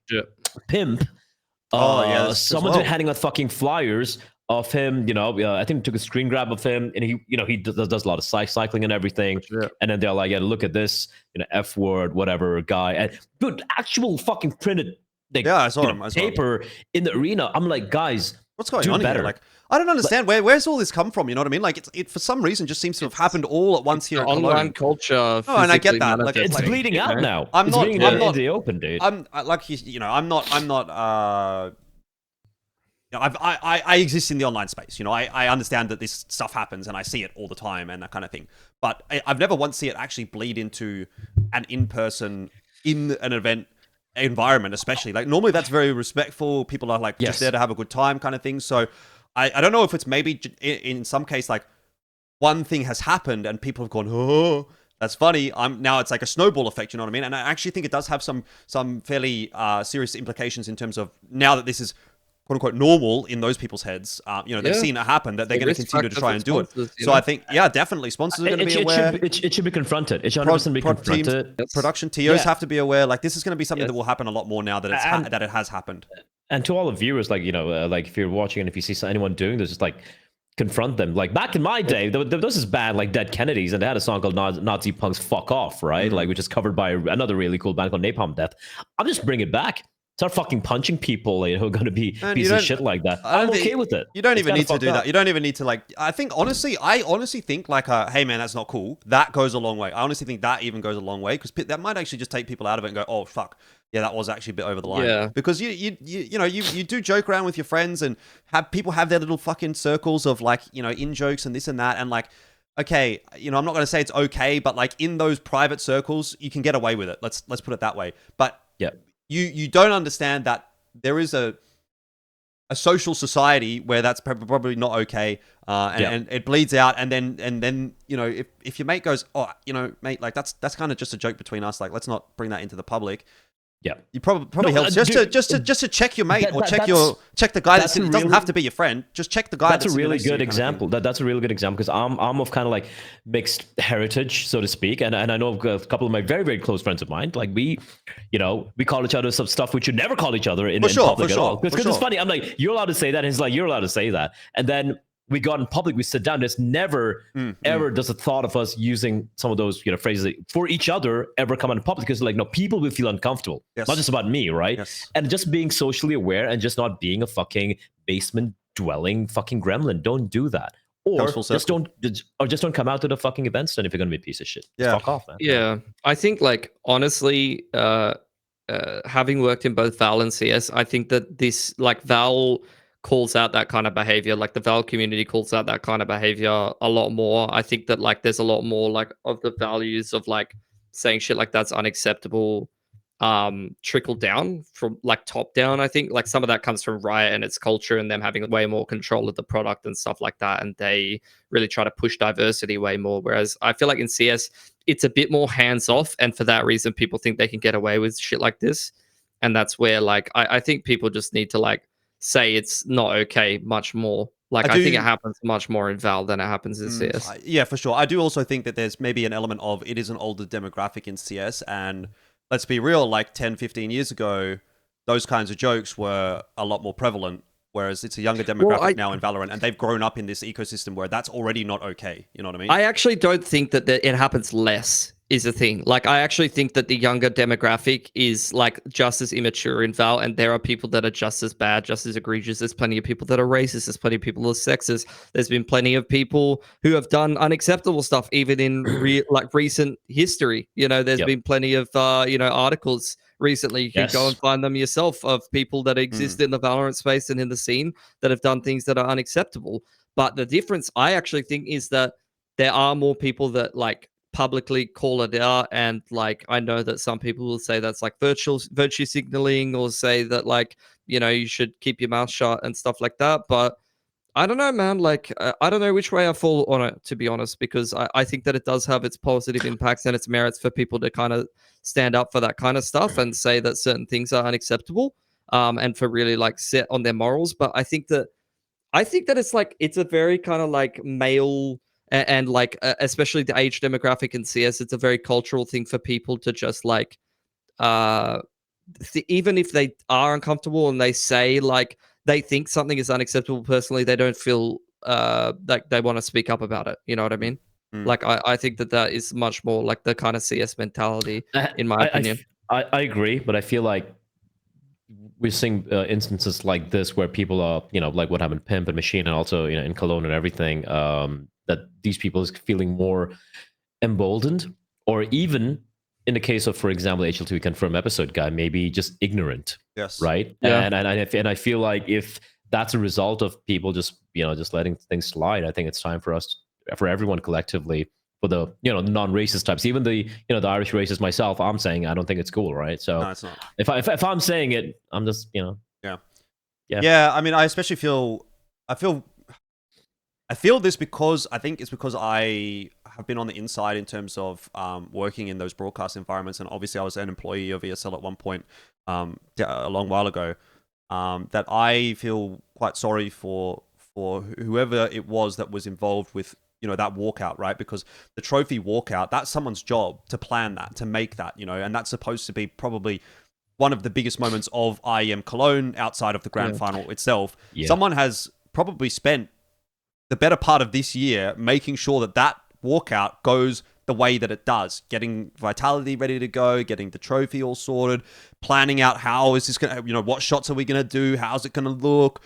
Pimp. Someone's been handing out fucking flyers of him, you know, I think took a screen grab of him, and he does a lot of cycling and everything. And then they're like, yeah, look at this, you know, F word, whatever guy. And dude, actual fucking printed I saw him. Paper in the arena. I'm like, guys, What's going Do it on here? better. Like, I don't understand where's all this come from. You know what I mean? Like, it for some reason just seems to have happened all at once here. Online culture. Oh, and I get that. Like, It's bleeding out now. I'm it's not. bleeding I'm into not the open, dude. I'm like you know. I'm not. You know, I exist in the online space. You know, I understand that this stuff happens and I see it all the time and that kind of thing. But I've never once seen it actually bleed into an in-person, in an event environment, especially. Like, normally that's very respectful. People are like just there to have a good time kind of thing. So I don't know if it's maybe in some case like one thing has happened and people have gone, oh, that's funny. Now it's like a snowball effect, you know what I mean? And I actually think it does have some fairly serious implications in terms of now that this is quote unquote normal in those people's heads. You know, they've seen it happen, that they're going to continue to try and do it. So I think, definitely sponsors are going to be aware. It should be confronted. It should 100% be confronted. Production TOs have to be aware. Like, this is going to be something that will happen a lot more now that that it has happened. And to all the viewers, like, you know, like if you're watching and if you see anyone doing this, just like confront them. Like back in my day, there was this band like Dead Kennedys, and they had a song called Nazi Punks Fuck Off, right? Like, which is covered by another really cool band called Napalm Death. I'll just bring it back. Start fucking punching people, who are going to be pieces of shit like that. I'm okay with it. You don't even need to do that. You don't even need to, like, I honestly think like, hey man, that's not cool. That goes a long way. I honestly think that even goes a long way, because that might actually just take people out of it and go, oh fuck, yeah, that was actually a bit over the line. Yeah. Because you know, you do joke around with your friends and people have their little fucking circles of, like, you know, in jokes and this and that, and like, okay, you know, I'm not going to say it's okay, but like in those private circles, you can get away with it. Let's put it that way. But yeah. You don't understand that there is a social society where that's probably not okay, and it bleeds out, and then you know, if your mate goes, oh, you know, mate, like that's kind of just a joke between us, like let's not bring that into the public. Yeah, you probably helps just to check your mate, or check the guy that's it doesn't have to be your friend. Just check the guy. That's a really good example. That's a really good example, because I'm of kind of like mixed heritage, so to speak, and I know a couple of my very, very close friends of mine. Like, we call each other some stuff we should never call each other in public at all. Because it's funny. I'm like, you're allowed to say that, and he's like, you're allowed to say that, and then we got in public, we sit down. There's never, ever does a thought of us using some of those, you know, phrases for each other ever come in public, because, like, no, people will feel uncomfortable. Yes. Not just about me, right? Yes. And just being socially aware and just not being a fucking basement dwelling fucking gremlin. Don't do that. Or just don't come out to the fucking events then if you're gonna be a piece of shit. Just fuck off, man. Yeah, I think, like, honestly, having worked in both Val and CS, I think that this, like, Val calls out that kind of behavior, like the Val community calls out that kind of behavior a lot more. I think that, like, there's a lot more, like, of the values of, like, saying shit like that's unacceptable trickle down from, like, top down. I think, like, some of that comes from Riot and its culture and them having way more control of the product and stuff like that, and they really try to push diversity way more, whereas I feel like in CS it's a bit more hands off, and for that reason people think they can get away with shit like this. And that's where, like, I think people just need to, like, say it's not okay much more. Like, I think it happens much more in Val than it happens in CS. Yeah, for sure. I do also think that there's maybe an element of it is an older demographic in CS, and let's be real, like 10, 15 years ago, those kinds of jokes were a lot more prevalent, whereas it's a younger demographic now in Valorant, and they've grown up in this ecosystem where that's already not okay. You know what I mean? I actually don't think that it happens less is a thing. Like, I actually think that the younger demographic is, like, just as immature in Val, and there are people that are just as bad, just as egregious. There's plenty of people that are racist. There's plenty of people that are sexist. There's been plenty of people who have done unacceptable stuff, even in recent history. You know, there's been plenty of articles recently. You can go and find them yourself, of people that exist in the Valorant space and in the scene that have done things that are unacceptable. But the difference, I actually think, is that there are more people that, like, publicly call it out, and, like, I know that some people will say that's, like, virtue signaling, or say that, like, you know, you should keep your mouth shut and stuff like that. But I don't know, man. Like, I don't know which way I fall on it, to be honest, because I think that it does have its positive impacts and its merits for people to kind of stand up for that kind of stuff and say that certain things are unacceptable, and for really, like, set on their morals. But I think that it's, like, it's a very kind of, like, male and like, especially the age demographic in CS, it's a very cultural thing for people to just, like, even if they are uncomfortable and they say, like, they think something is unacceptable personally, they don't feel like they want to speak up about it. You know what I mean? Like, I think that is much more like the kind of CS mentality, in my opinion. I agree, but I feel like we're seeing instances like this where people are, like what happened Pimp and Machine, and also in Cologne and everything, that these people is feeling more emboldened, or even in the case of, for example, HLTV confirmed episode guy, maybe just ignorant. Yes. Right. Yeah. And I feel like if that's a result of people just letting things slide, I think it's time for everyone collectively, for the non-racist types, even the the Irish racist myself, I'm saying I don't think it's cool, right? So No, it's not. if I'm saying it, I'm just Yeah. I mean, I especially feel this because I think it's because I have been on the inside in terms of working in those broadcast environments, and obviously I was an employee of ESL at one point a long while ago. That I feel quite sorry for whoever it was that was involved with that walkout, right? Because the trophy walkout, that's someone's job to plan that, to make that, and that's supposed to be probably one of the biggest moments of IEM Cologne outside of the grand final itself. Yeah. Someone has probably spent the better part of this year making sure that walkout goes the way that it does, getting Vitality ready to go, getting the trophy all sorted, planning out how is this going to, what shots are we going to do? How's it going to look?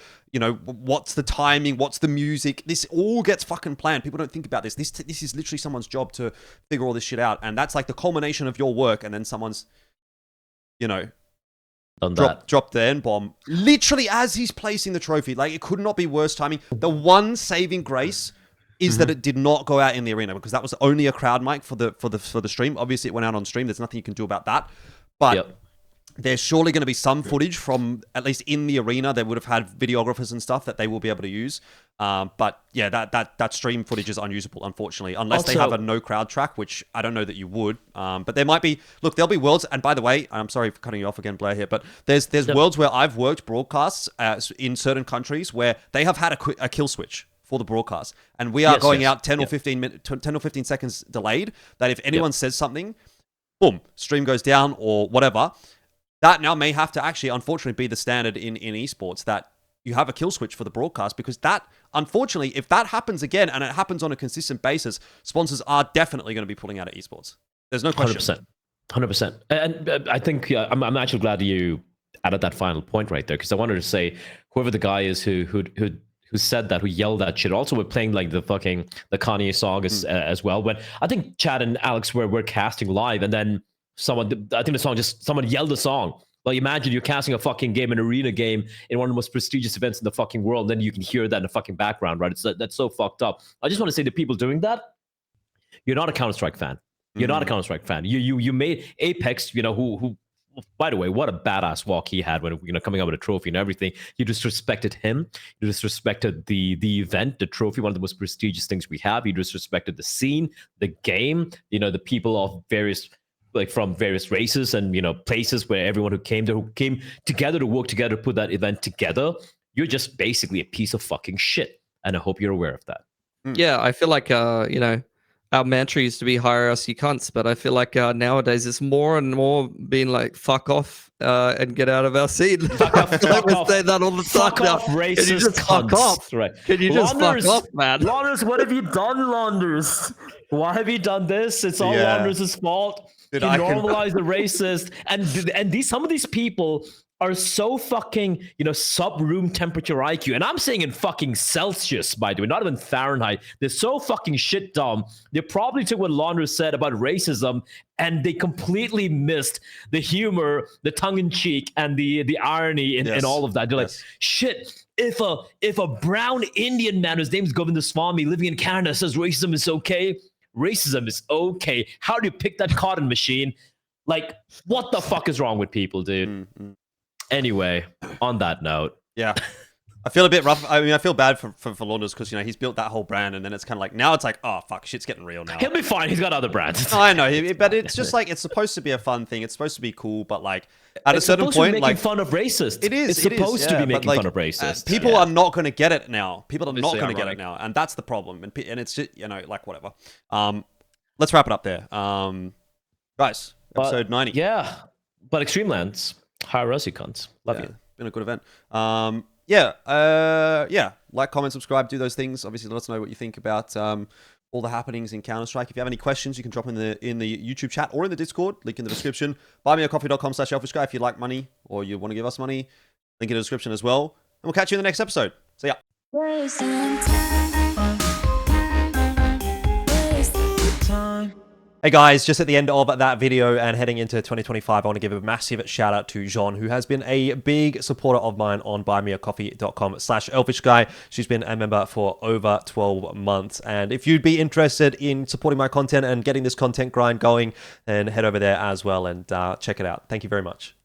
What's the timing? What's the music? This all gets fucking planned. People don't think about this. This is literally someone's job to figure all this shit out. And that's like the culmination of your work. And then someone's, drop the N-bomb literally as he's placing the trophy. Like, it could not be worse timing. The one saving grace is that it did not go out in the arena, because that was only a crowd mic for the stream. Obviously, it went out on stream. There's nothing you can do about that. But there's surely going to be some footage from, at least in the arena, they would have had videographers and stuff that they will be able to use. But yeah, that stream footage is unusable, unfortunately, unless they have a no crowd track, which I don't know that you would. But there might be, look, there'll be worlds. And by the way, I'm sorry for cutting you off again, Bleh, here, but there's worlds where I've worked broadcasts in certain countries where they have had a kill switch for the broadcast, and we are going out 10 or 15 seconds delayed, that if anyone says something, boom, stream goes down or whatever. That now may have to actually, unfortunately, be the standard in esports, that you have a kill switch for the broadcast, because that, unfortunately, if that happens again and it happens on a consistent basis, sponsors are definitely going to be pulling out of esports. There's no question. 100%. And I think I'm actually glad you added that final point right there, because I wanted to say, whoever the guy is who said that, who yelled that shit. Also, we're playing like the Kanye song as well. But I think Chad and Alex were casting live, and then someone yelled a song. Like, imagine you're casting a fucking game, an arena game, in one of the most prestigious events in the fucking world, then you can hear that in the fucking background, right? That's so fucked up. I just want to say to people doing that, you're not a Counter-Strike fan. You're not a Counter-Strike fan. You made Apex, who by the way, what a badass walk he had when coming up with a trophy and everything. You disrespected him. You disrespected the event, the trophy, one of the most prestigious things we have. You disrespected the scene, the game, the people of various, like, from various races and places, where everyone who came together to work together to put that event together. You're just basically a piece of fucking shit, and I hope you're aware of that. Yeah, I feel like our mantra used to be hire us, you cunts, but I feel like nowadays it's more and more being like, fuck off and get out of our scene. Fuck off, fuck off. Say that all the time. Fuck off, racist. Can you just fuck off? Right. Can you just fuck off, man? Launders, what have you done, Launders? Why have you done this? It's all Launders' fault. You normalize the racist, and some of these people are so fucking, sub-room temperature IQ. And I'm saying in fucking Celsius, by the way, not even Fahrenheit. They're so fucking shit dumb. They probably took what Launders said about racism, and they completely missed the humor, the tongue-in-cheek, and the irony in all of that. They're like, shit, if a brown Indian man whose name's Govindaswamy living in Canada says racism is okay, racism is okay. How do you pick that cotton machine? Like, what the fuck is wrong with people, dude? Mm-hmm. Anyway, on that note. Yeah. I feel a bit rough. I mean, I feel bad for Launders, because, he's built that whole brand, and then it's kind of like, now it's like, oh, fuck, shit's getting real now. He'll be fine. He's got other brands. I know, but it's just like, it's supposed to be a fun thing. It's supposed to be cool, but like, at a certain point, making fun of racists. It is. It's supposed to be making fun of racists. People are not going to get it now. People are not going to get it now, and that's the problem. And it's just, like, whatever. Let's wrap it up there. Guys, episode 90. Yeah, but Extremelands, hire us, you cunts. Love you. Been a good event. Like, comment, subscribe, do those things. Obviously, let us know what you think about all the happenings in Counter-Strike. If you have any questions, you can drop in the YouTube chat or in the Discord. Link in the description. Buymeacoffee.com/Elfishguy if you like money or you want to give us money. Link in the description as well. And we'll catch you in the next episode. See ya. Hey guys, just at the end of that video and heading into 2025, I want to give a massive shout out to Jean, who has been a big supporter of mine on buymeacoffee.com/Elfishguy. She's been a member for over 12 months. And if you'd be interested in supporting my content and getting this content grind going, then head over there as well and check it out. Thank you very much.